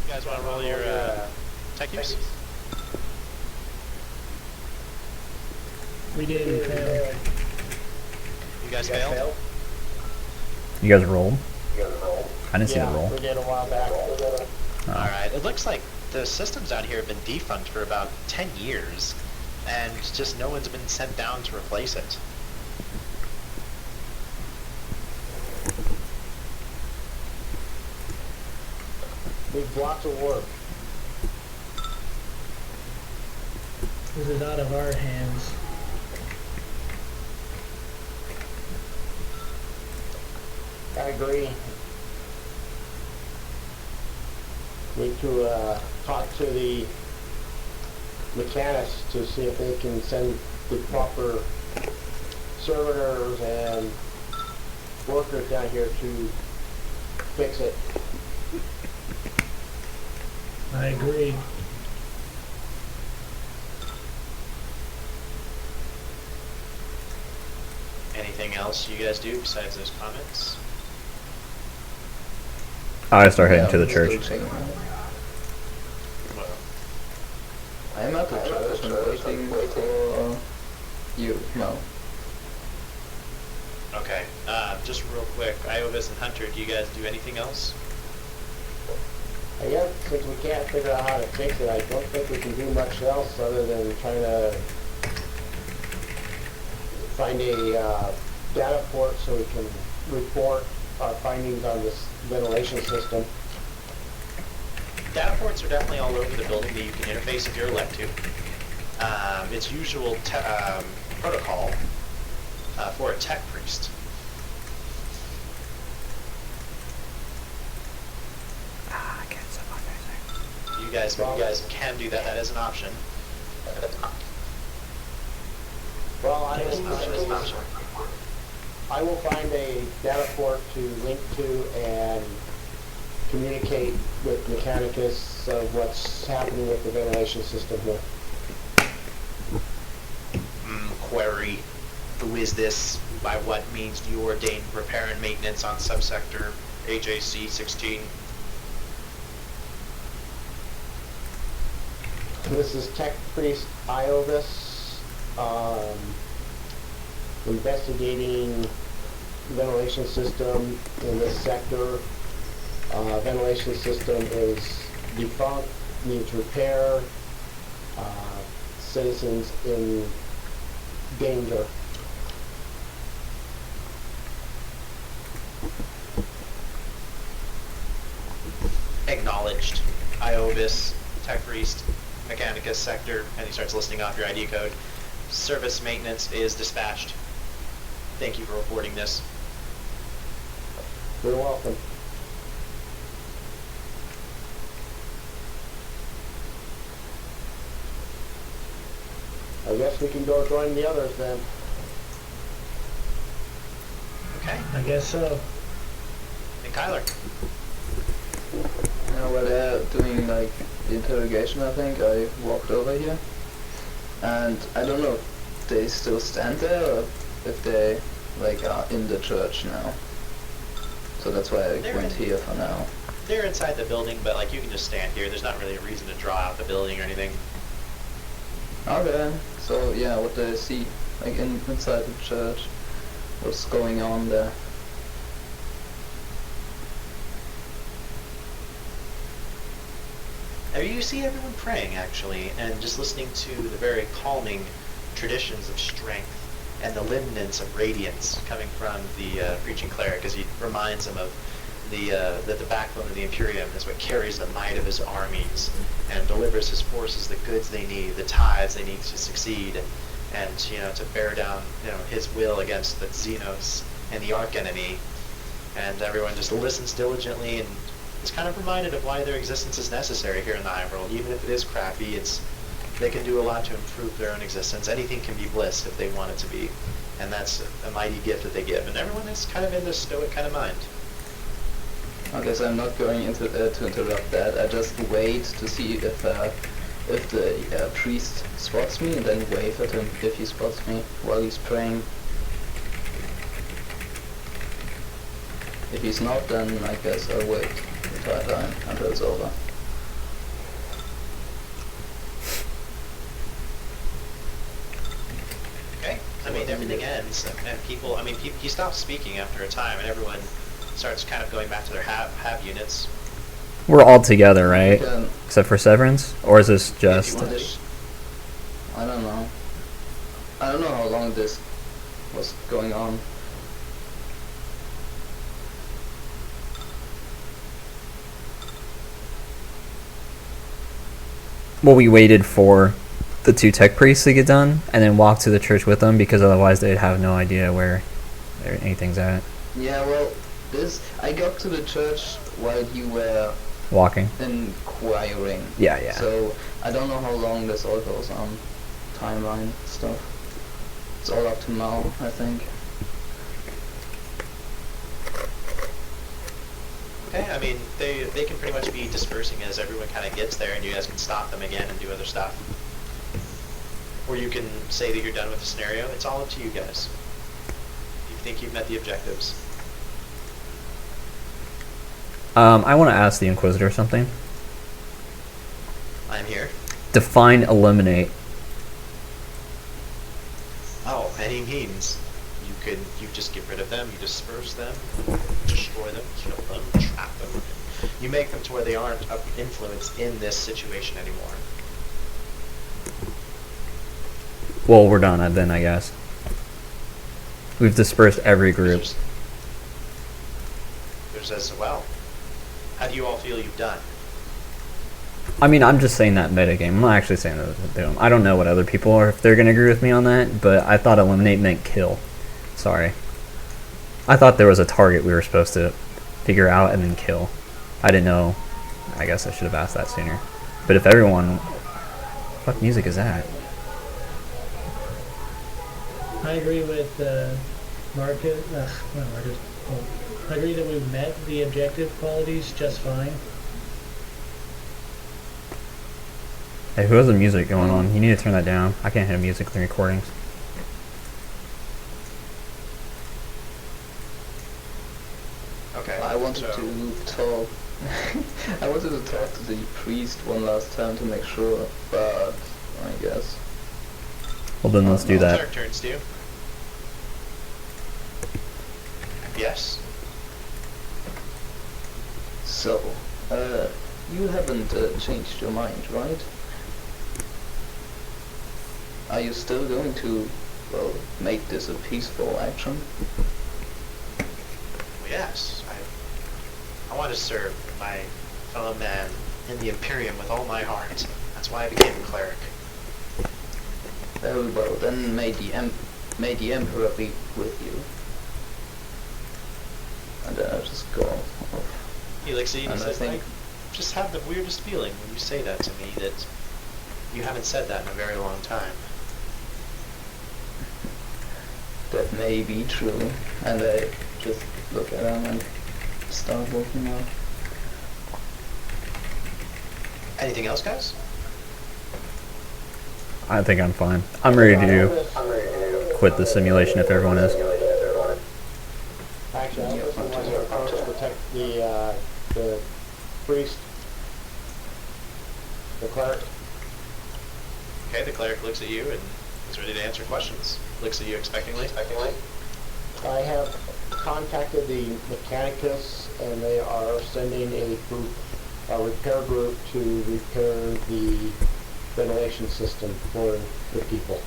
guys want to roll your tech use? We did and failed. You guys failed? You guys rolled? I didn't see the Yeah, roll. we did a while back. Oh. Alright, it looks like the systems out here have been defunct for about 10 years, and just no one's been sent down to replace it. We've lots of work. This is out of our hands. I agree. Need to talk to the mechanics to see if they can send the proper servitors and workers down here to fix it. I agree. Anything else you guys do besides those comments? I start heading to the I'm church. still checking. Well, I'm at the church and waiting for you. No. okay, just real quick, Iovis and Hunter, do you guys do anything else? I guess since we can't figure out how to fix it, I don't think we can do much else other than trying to find a data port so we can report our findings on this ventilation system. Data ports are definitely all over the building that you can interface if you're elect to. It's usual protocol for a tech priest. You guys can do that. That is an option. Well, That is an option. I will find a data port to link to and communicate with Mechanicus of what's happening with the ventilation system here. Query. Who is this? By what means do you ordain repair and maintenance on subsector HAC 16? This is Tech Priest Iovis, investigating ventilation system in this sector. Ventilation system is defunct, needs repair, citizens in danger. Acknowledged. Iovis, Tech Priest, Mechanicus sector, and he starts listing off your ID code. Service maintenance is dispatched. Thank you for reporting this. You're welcome. I guess we can go join the others then. Okay. I guess so. And Kyler. Now while they're doing like the interrogation, I think I walked over here, and I don't know if they still stand there or if they like are in the church now. So that's why I They're went in- here for now. they're inside the building, but like you can just stand here. There's not really a reason to draw out the building or anything. Okay, so yeah, what do I see? Like inside the church, what's going on there? You see everyone praying, actually, and just listening to the very calming traditions of strength and the lineaments of radiance coming from the preaching cleric, as he reminds him of that the backbone of the Imperium is what carries the might of his armies and delivers his forces the goods they need, the tithes they need to succeed, and to bear down his will against the Xenos and the archenemy. And everyone just listens diligently and is kind of reminded of why their existence is necessary here in the high world. Even if it is crappy, they can do a lot to improve their own existence. Anything can be bliss if they want it to be, and that's a mighty gift that they give. And everyone is kind of in this stoic kind of mind. Okay, so I'm not going into to interrupt that. I just wait to see if the priest spots me, and then wave at him if he spots me while he's praying. If he's not, then I guess I'll wait the entire time until it's over. Okay. I mean, everything ends, and people. I mean, he stops speaking after a time, and everyone starts kind of going back to their have units. We're all together, right? Can, Except for Severance? Or is this just... I don't know. I don't know how long this was going on. Well, we waited for the 2 tech priests to get done, and then walked to the church with them, because otherwise they'd have no idea where anything's at. Yeah, well, I got to the church while you were Walking. inquiring. Yeah. So I don't know how long this all goes on. Timeline stuff. It's all up to Mal, I think. Okay, I mean, they can pretty much be dispersing as everyone kind of gets there, and you guys can stop them again and do other stuff. Or you can say that you're done with the scenario. It's all up to you guys. If you think you've met the objectives. I want to ask the Inquisitor something. I'm here. Define eliminate. Oh, any means. You just get rid of them, you disperse them, destroy them, kill them, trap them. You make them to where they aren't of influence in this situation anymore. Well, we're done then, I guess. We've dispersed every group. There's as well. How do you all feel you've done? I mean, I'm just saying that metagame. I'm not actually saying that. I don't know what other people are, if they're going to agree with me on that, but I thought eliminate meant kill. Sorry. I thought there was a target we were supposed to figure out and then kill. I didn't know. I guess I should have asked that sooner. But if everyone... What music is that? I agree with Marcus. Not Marcus. Well, I agree that we've met the objective qualities just fine. Hey, who has the music going on? You need to turn that down. I can't hear music in the recordings. Okay. I wanted to talk. I wanted to talk to the priest one last time to make sure, but I guess. Well, then let's do that. Cleric turns to you. Yes. So, you haven't changed your mind, right? Are you still going to, well, make this a peaceful action? Well, yes. I want to serve my fellow man in the Imperium with all my heart. That's why I became a cleric. Very well, then may the Emperor be with you. And then I'll just go off. He looks at you and And he I says, think- I just have the weirdest feeling when you say that to me, that you haven't said that in a very long time. That may be true. And I just look at him and start walking out. Anything else, guys? I think I'm fine. I'm ready to quit the simulation if everyone is. Actually, I was the one who were supposed to protect the priest, the cleric. Okay, the cleric looks at you and is ready to answer questions. Looks at you expectingly. I have contacted the Mechanicus, and they are sending a group, a repair group, to repair the ventilation system for the people.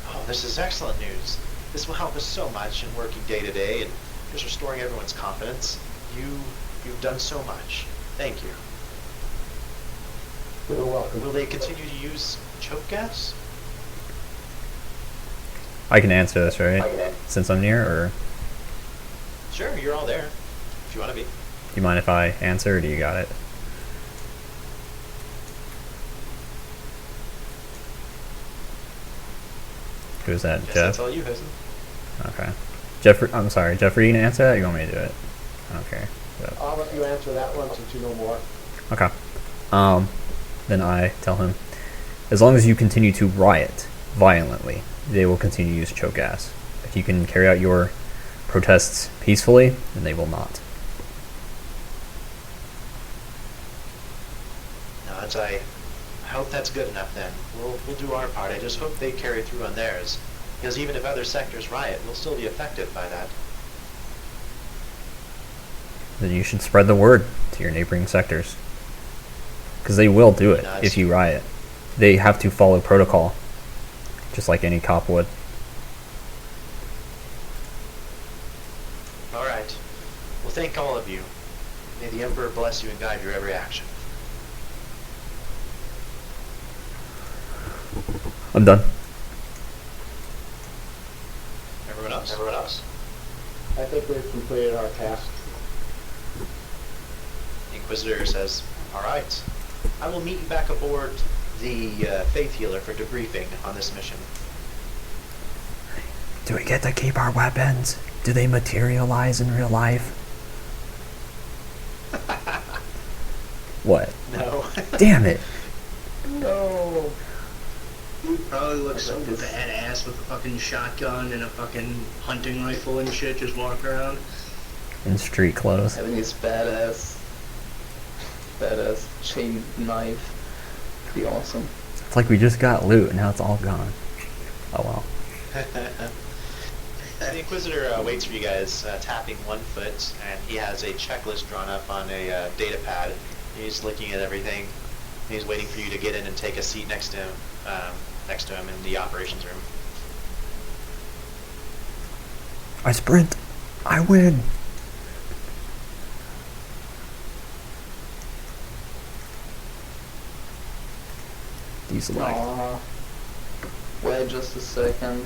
Oh, this is excellent news. This will help us so much in working day to day and just restoring everyone's confidence. You've done so much. Thank you. You're welcome. Will they continue to use choke gas? I can answer this, right? Since I'm near, or Sure, you're all there. If you want to be. do you mind if I answer, or do you got it? Who's that, Guess Jeff? that's all you, Hosen. Okay. Jeffrey, I'm sorry, Jeffrey, you can answer that, or you want me to do it? I don't care. So. I'll let you answer that one since you know more. Okay. Then I tell him, as long as you continue to riot violently, they will continue to use choke gas. If you can carry out your protests peacefully, then they will not. No, I hope that's good enough then. We'll do our part. I just hope they carry through on theirs. Because even if other sectors riot, we'll still be affected by that. Then you should spread the word to your neighboring sectors. Because they will do it No, if you riot. They have to follow protocol, just like any cop would. All right. Well, thank all of you. May the Emperor bless you and guide your every action. I'm done. Everyone else? I think we've completed our task. The Inquisitor says, all right. I will meet you back aboard the Faith Healer for debriefing on this mission. Do we get to keep our weapons? Do they materialize in real life? What? No. Damn it. No. You'd probably look so badass with a fucking shotgun and a fucking hunting rifle and shit, just walk around. In street clothes. Having his badass chain knife. Be awesome. It's like we just got loot and now it's all gone. Oh well. The Inquisitor waits for you guys, tapping one foot, and he has a checklist drawn up on a data pad. He's looking at everything. He's waiting for you to get in and take a seat next to him in the operations room. I sprint. I win. These lag. Aww. Wait just a second.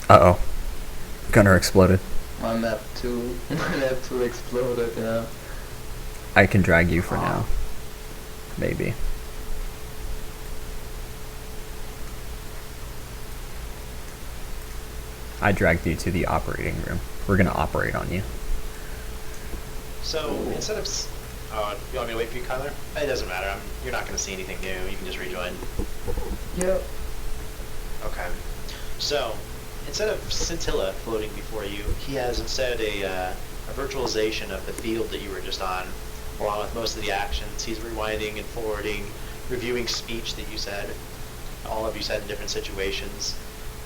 Uh-oh. Gunner exploded. My map 2 exploded, yeah. I can drag you for now. Maybe. I dragged you to the operating room. We're gonna operate on you. So instead of, you want me to wait for you, Kyler? It doesn't matter. You're not going to see anything new. You can just rejoin. Yep. Okay. So instead of Scintilla floating before you, he has instead a virtualization of the field that you were just on, along with most of the actions. He's rewinding and forwarding, reviewing speech that you said. All of you said in different situations.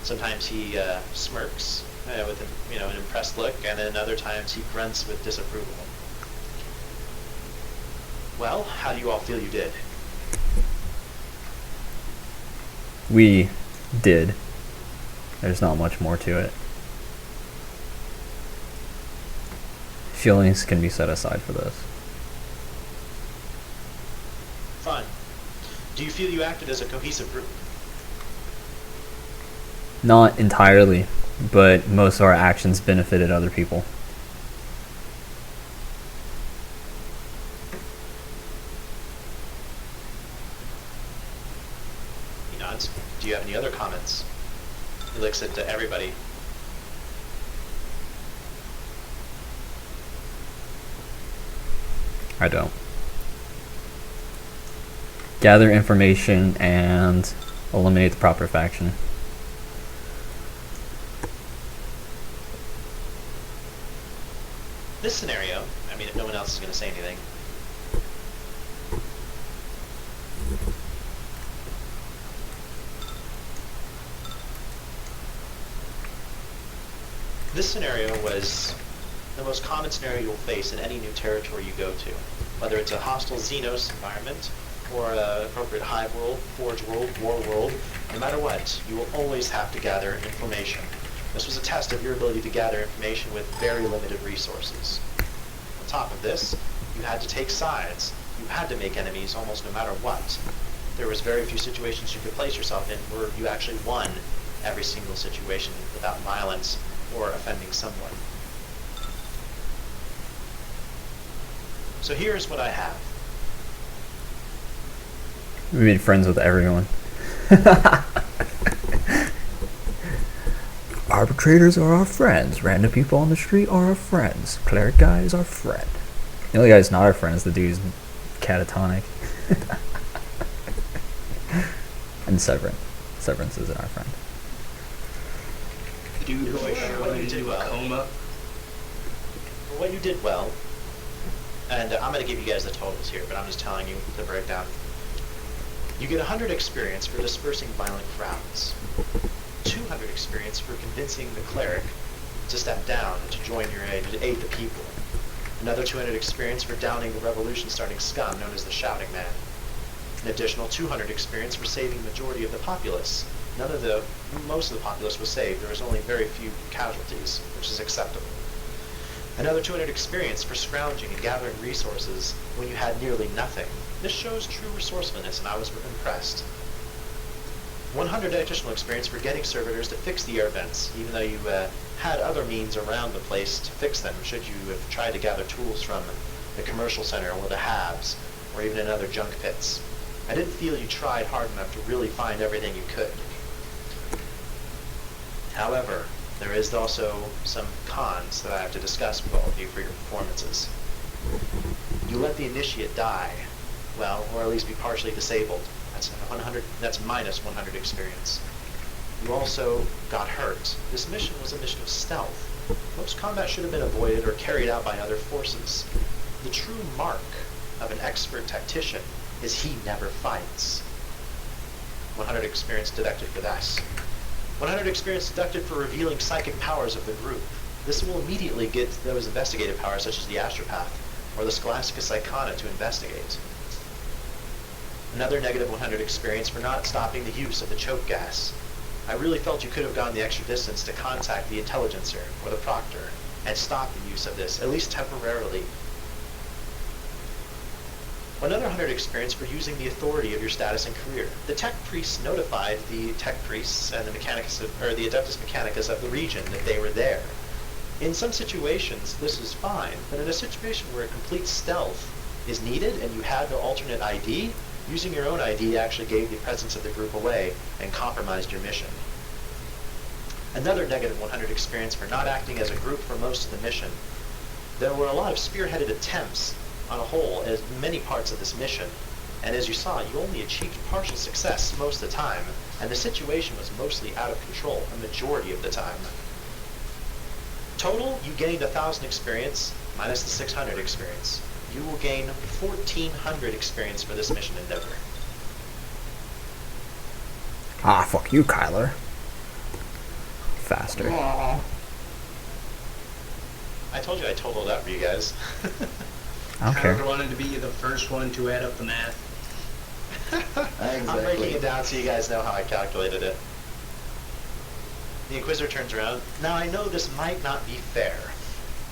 Sometimes he smirks with an impressed look, and then other times he grunts with disapproval. Well, how do you all feel you did? We did. There's not much more to it. Feelings can be set aside for this. Fine. Do you feel you acted as a cohesive group? Not entirely, but most of our actions benefited other people. He nods. Do you have any other comments? He looks at everybody. I don't. Gather information and eliminate the proper faction. This scenario, I mean, if no one else is going to say anything. This scenario was the most common scenario you'll face in any new territory you go to. Whether it's a hostile Xenos environment, or an appropriate Hive world, Forge world, War world, no matter what, you will always have to gather information. This was a test of your ability to gather information with very limited resources. On top of this, you had to take sides. You had to make enemies almost no matter what. There was very few situations you could place yourself in where you actually won every single situation without violence or offending someone. So here's what I have. We made friends with everyone. Arbitrators are our friends. Random people on the street are our friends. Cleric guy is our friend. The only guy who's not our friend is the dude who's catatonic. And Severance. Severance isn't our friend. The dude who I showed into a coma. For what you did well, and I'm going to give you guys the totals here, but I'm just telling you the breakdown. You get 100 experience for dispersing violent crowds, 200 experience for convincing the cleric to step down and to join your aid, to aid the people, another 200 experience for downing the revolution-starting scum known as the Shouting Man, an additional 200 experience for saving the majority of the populace. Most of the populace was saved. There was only very few casualties, which is acceptable. Another 200 experience for scrounging and gathering resources when you had nearly nothing. This shows true resourcefulness, and I was impressed. 100 additional experience for getting servitors to fix the air vents, even though you had other means around the place to fix them, should you have tried to gather tools from the commercial center or the halves, or even in other junk pits. I didn't feel you tried hard enough to really find everything you could. However, there is also some cons that I have to discuss with all of you for your performances. You let the initiate die, well, or at least be partially disabled. That's 100. That's minus 100 experience. You also got hurt. This mission was a mission of stealth. Most combat should have been avoided or carried out by other forces. The true mark of an expert tactician is he never fights. 100 experience deducted for this. 100 experience deducted for revealing psychic powers of the group. This will immediately get those investigative powers such as the Astropath or the Scholastica Psychona to investigate. Another negative 100 experience for not stopping the use of the choke gas. I really felt you could have gone the extra distance to contact the Intelligencer or the Proctor and stop the use of this, at least temporarily. Another 100 experience for using the authority of your status and career. The Tech Priests notified the Tech Priests and the the Adeptus Mechanicus of the region that they were there. In some situations, this is fine, but in a situation where a complete stealth is needed and you had no alternate ID, using your own ID actually gave the presence of the group away and compromised your mission. Another negative 100 experience for not acting as a group for most of the mission. There were a lot of spearheaded attempts on a whole as many parts of this mission, and as you saw, you only achieved partial success most of the time, and the situation was mostly out of control a majority of the time. Total, you gained 1,000 experience minus the 600 experience. You will gain 1,400 experience for this mission endeavor. Ah, fuck you, Kyler. Faster. Aw. I told you I totaled up for you guys. I don't care. Tyler wanted to be the first one to add up the math. I'm breaking it down so you guys know how I calculated it. The Inquisitor turns around. Now I know this might not be fair,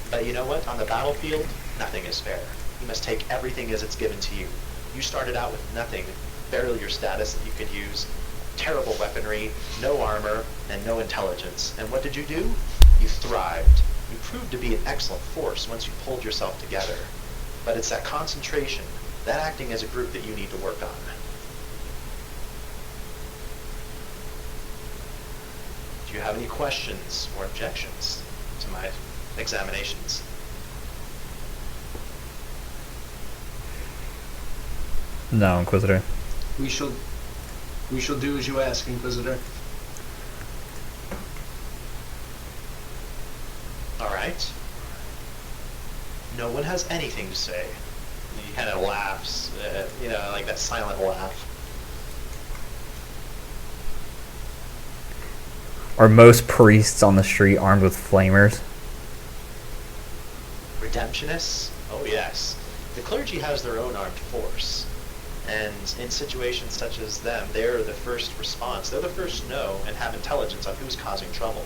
but you know what? On the battlefield, nothing is fair. You must take everything as it's given to you. You started out with nothing, barely your status that you could use, terrible weaponry, no armor, and no intelligence. And what did you do? You thrived. You proved to be an excellent force once you pulled yourself together. But it's that concentration, that acting as a group that you need to work on. Do you have any questions or objections to my examinations? No, Inquisitor. We shall do as you ask, Inquisitor. All right. No one has anything to say. He kind of laughs, like that silent laugh. Are most priests on the street armed with flamers? Redemptionists? Oh yes. The clergy has their own armed force. And in situations such as them, they're the first response. They're the first to know and have intelligence on who's causing trouble.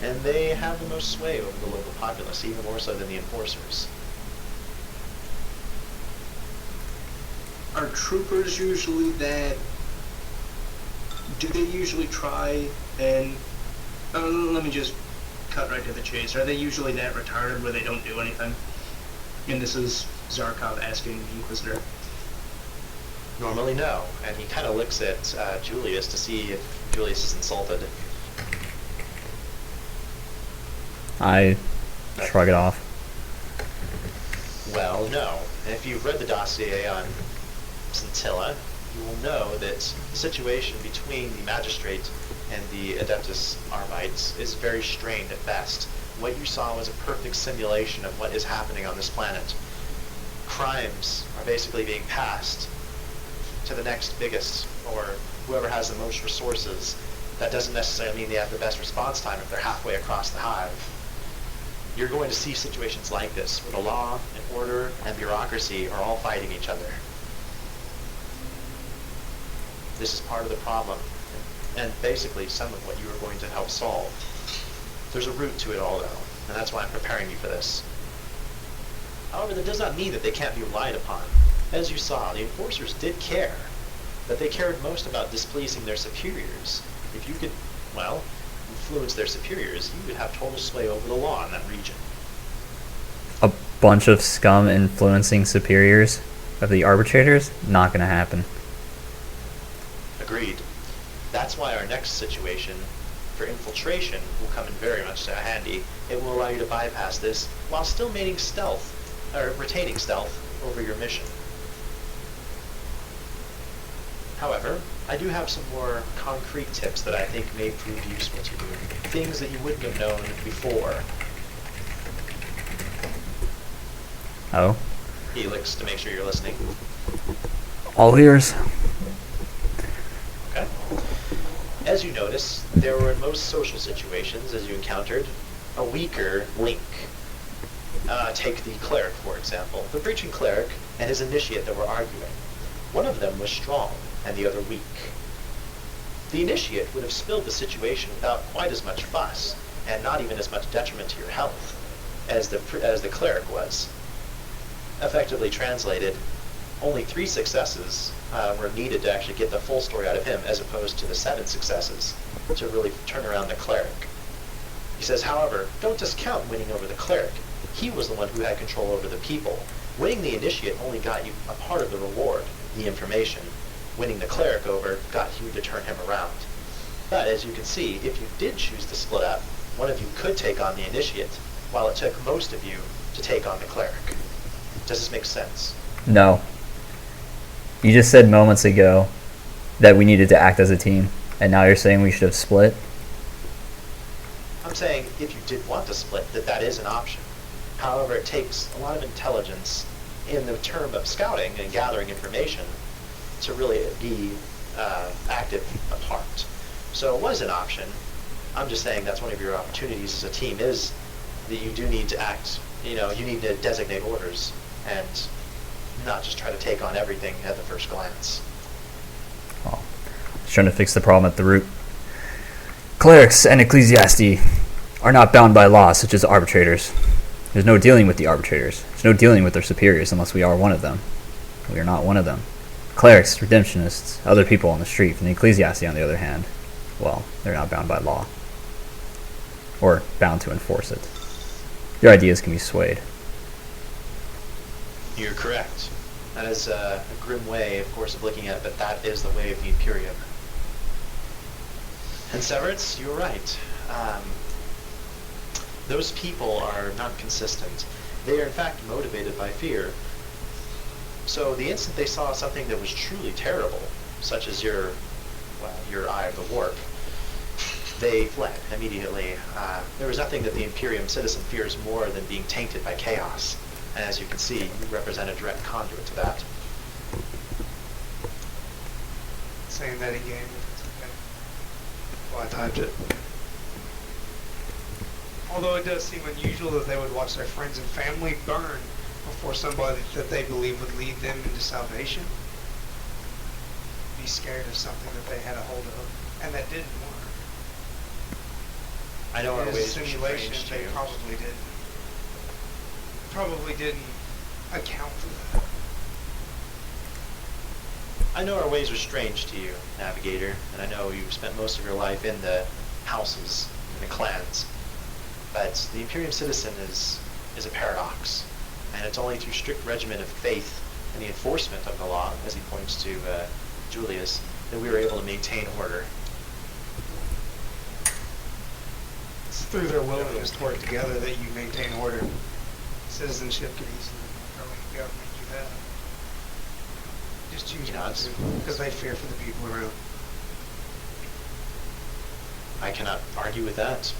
And they have the most sway over the local populace, even more so than the enforcers. Are troopers usually that... Do they usually try and... let me just cut right to the chase. Are they usually that retarded where they don't do anything? And this is Zarkov asking the Inquisitor. Normally no. And he kind of looks at Julius to see if Julius is insulted. I shrug it off. Well, no. If you've read the dossier on Scintilla, you will know that the situation between the magistrate and the Adeptus Armites is very strained at best. What you saw was a perfect simulation of what is happening on this planet. Crimes are basically being passed to the next biggest, or whoever has the most resources. That doesn't necessarily mean they have the best response time if they're halfway across the hive. You're going to see situations like this, where the law and order and bureaucracy are all fighting each other. This is part of the problem, and basically some of what you are going to help solve. There's a root to it all, though, and that's why I'm preparing you for this. However, that does not mean that they can't be relied upon. As you saw, the enforcers did care, but they cared most about displeasing their superiors. If you could, well, influence their superiors, you would have total sway over the law in that region. A bunch of scum influencing superiors of the arbitrators? Not gonna happen. Agreed. That's why our next situation for infiltration will come in very much handy. It will allow you to bypass this while still retaining stealth over your mission. However, I do have some more concrete tips that I think may prove useful to you. Things that you wouldn't have known before. Oh? Helix, to make sure you're listening. All ears. Okay. As you notice, there were in most social situations, as you encountered, a weaker link. Take the cleric, for example. The preaching cleric and his initiate that were arguing. One of them was strong, and the other weak. The initiate would have spilled the situation without quite as much fuss, and not even as much detriment to your health, as the cleric was. Effectively translated, only 3 successes were needed to actually get the full story out of him, as opposed to the 7 successes to really turn around the cleric. He says, however, don't discount winning over the cleric. He was the one who had control over the people. Winning the initiate only got you a part of the reward, the information. Winning the cleric over got you to turn him around. But as you can see, if you did choose to split up, one of you could take on the initiate, while it took most of you to take on the cleric. Does this make sense? No. You just said moments ago that we needed to act as a team, and now you're saying we should have split? I'm saying if you did want to split, that is an option. However, it takes a lot of intelligence in the term of scouting and gathering information to really be active apart. So it was an option. I'm just saying that's one of your opportunities as a team, is that you do need to act, you need to designate orders and not just try to take on everything at the first glance. Well, just trying to fix the problem at the root. Clerics and ecclesiasti are not bound by law, such as arbitrators. There's no dealing with the arbitrators. There's no dealing with their superiors unless we are one of them. We are not one of them. Clerics, redemptionists, other people on the street, from the ecclesiasti, on the other hand, well, they're not bound by law. Or bound to enforce it. Their ideas can be swayed. You're correct. That is a grim way, of course, of looking at it, but that is the way of the Imperium. And Severance, you're right. Those people are not consistent. They are in fact motivated by fear. So the instant they saw something that was truly terrible, such as your Eye of the Warp, they fled immediately. There was nothing that the Imperium citizen fears more than being tainted by chaos. And as you can see, you represent a direct conduit to that. Saying that again. Well, I typed it. Although it does seem unusual that they would watch their friends and family burn before somebody that they believe would lead them into salvation. Be scared of something that they had a hold of, and that didn't work. I know our In a ways are simulation, strange to they you. probably didn't account for that. I know our ways are strange to you, Navigator, and I know you've spent most of your life in the houses and the clans. But the Imperium Citizen is a paradox, and it's only through strict regimen of faith and the enforcement of the law, as he points to Julius, that we were able to maintain order. It's through their willingness to work together that you maintain order. Citizenship can easily the government do that. Just choose not to, because they fear for the people around. I cannot argue with that.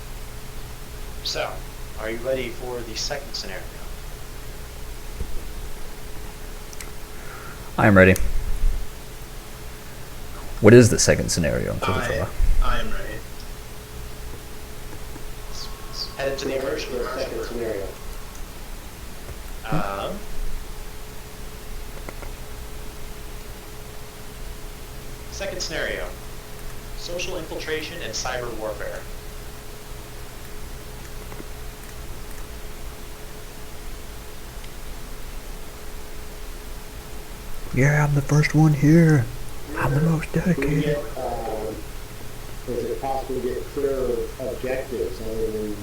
So, are you ready for the second scenario? I'm ready. What is the second scenario? I am ready. Head into the immersion. The second scenario. Second scenario. Social infiltration and cyber warfare. Yeah, I'm the first one here. I'm the most Can we dedicated. get, is it possible to get clear objectives? Other than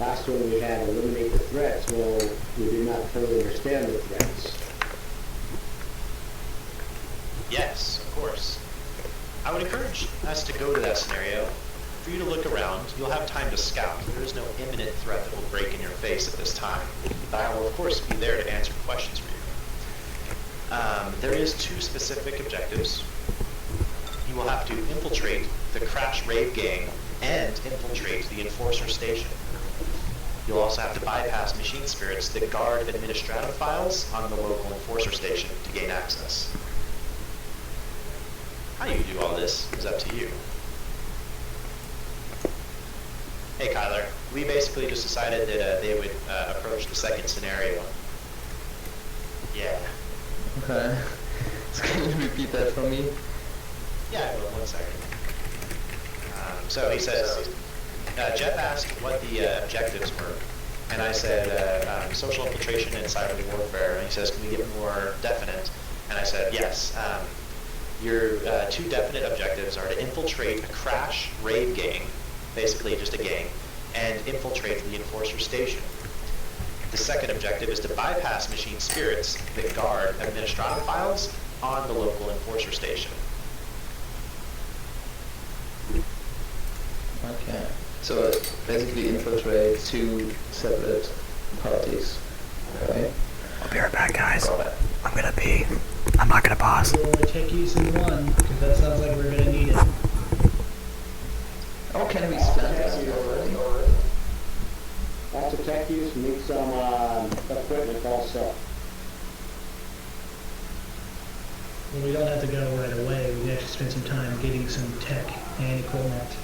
last one we had eliminate the threats. Well, we did not fully understand the threats. Yes, of course. I would encourage us to go to that scenario. For you to look around, you'll have time to scout. There is no imminent threat that will break in your face at this time. But I will, of course, be there to answer questions for you. There is two specific objectives. You will have to infiltrate the Crash Rave Gang and infiltrate the Enforcer Station. You'll also have to bypass machine spirits that guard administrative files on the local Enforcer Station to gain access. How you do all this is up to you. Hey Kyler, we basically just decided that they would approach the second scenario. Yeah. Okay. So can you repeat that for me? Yeah, I will, 1 second. So he says, Jeff asked what the objectives were, and I said social infiltration and cyber warfare, and he says, can we get more definite? And I said, yes. Your two definite objectives are to infiltrate a Crash Rave Gang, basically just a gang, and infiltrate the Enforcer Station. The second objective is to bypass machine spirits that guard administrative files on the local Enforcer Station. Okay. So basically infiltrate two separate parties. Okay. I'll be right back, guys. I'm gonna pee. I'm not gonna pause. We'll only take use in one, because that sounds like we're gonna need it. Oh, can we spend that already? Lots of tech use, need some equipment also. Well, we don't have to go right away. We have to spend some time getting some tech and equipment.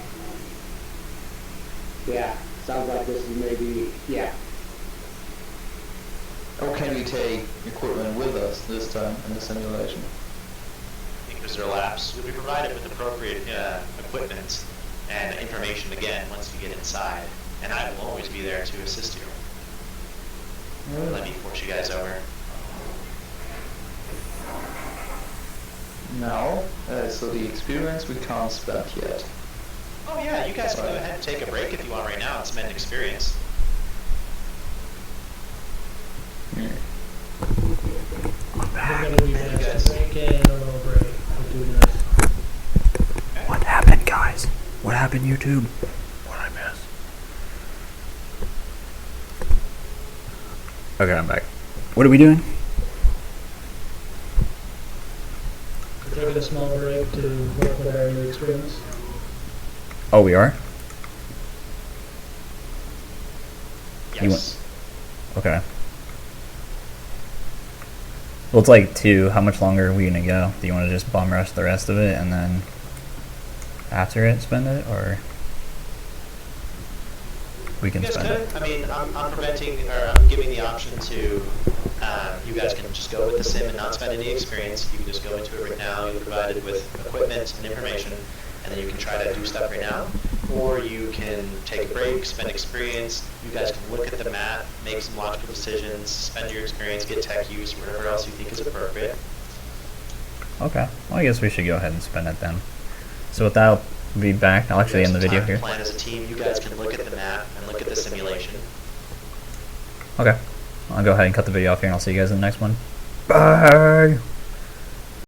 Yeah, sounds like this is maybe, yeah. Or can we take equipment with us this time in the simulation? Because they're labs, you'll be provided with appropriate equipment and information again once you get inside. And I will always be there to assist you. Let me force you guys over. No. So the experience we can't spend yet. Oh yeah, you guys can go ahead and take a break if you want right now and spend experience. I'm We're back. gonna be fast break and a little break. We'll do this. What happened, guys? What happened, YouTube? What did I miss? Okay, I'm back. What are we doing? We're taking a small break to work with our new experience. Oh, we are? You Yes. Okay. Well, it's like 2. How much longer are we gonna go? Do you want to just bum rush the rest of it and then after it spend it, or we can You guys spend it? could. I mean, I'm preventing, or I'm giving the option to, you guys can just go with the sim and not spend any experience. You can just go into it right now. You're provided with equipment and information, and then you can try to do stuff right now. Or you can take a break, spend experience. You guys can look at the map, make some logical decisions, spend your experience, get tech use, whatever else you think is appropriate. Okay. Well, I guess we should go ahead and spend it then. So with that, I'll be back. I'll actually end the video here. Plan as a team. You guys can look at the map and look at the simulation. Okay. I'll go ahead and cut the video off here, and I'll see you guys in the next one. Bye!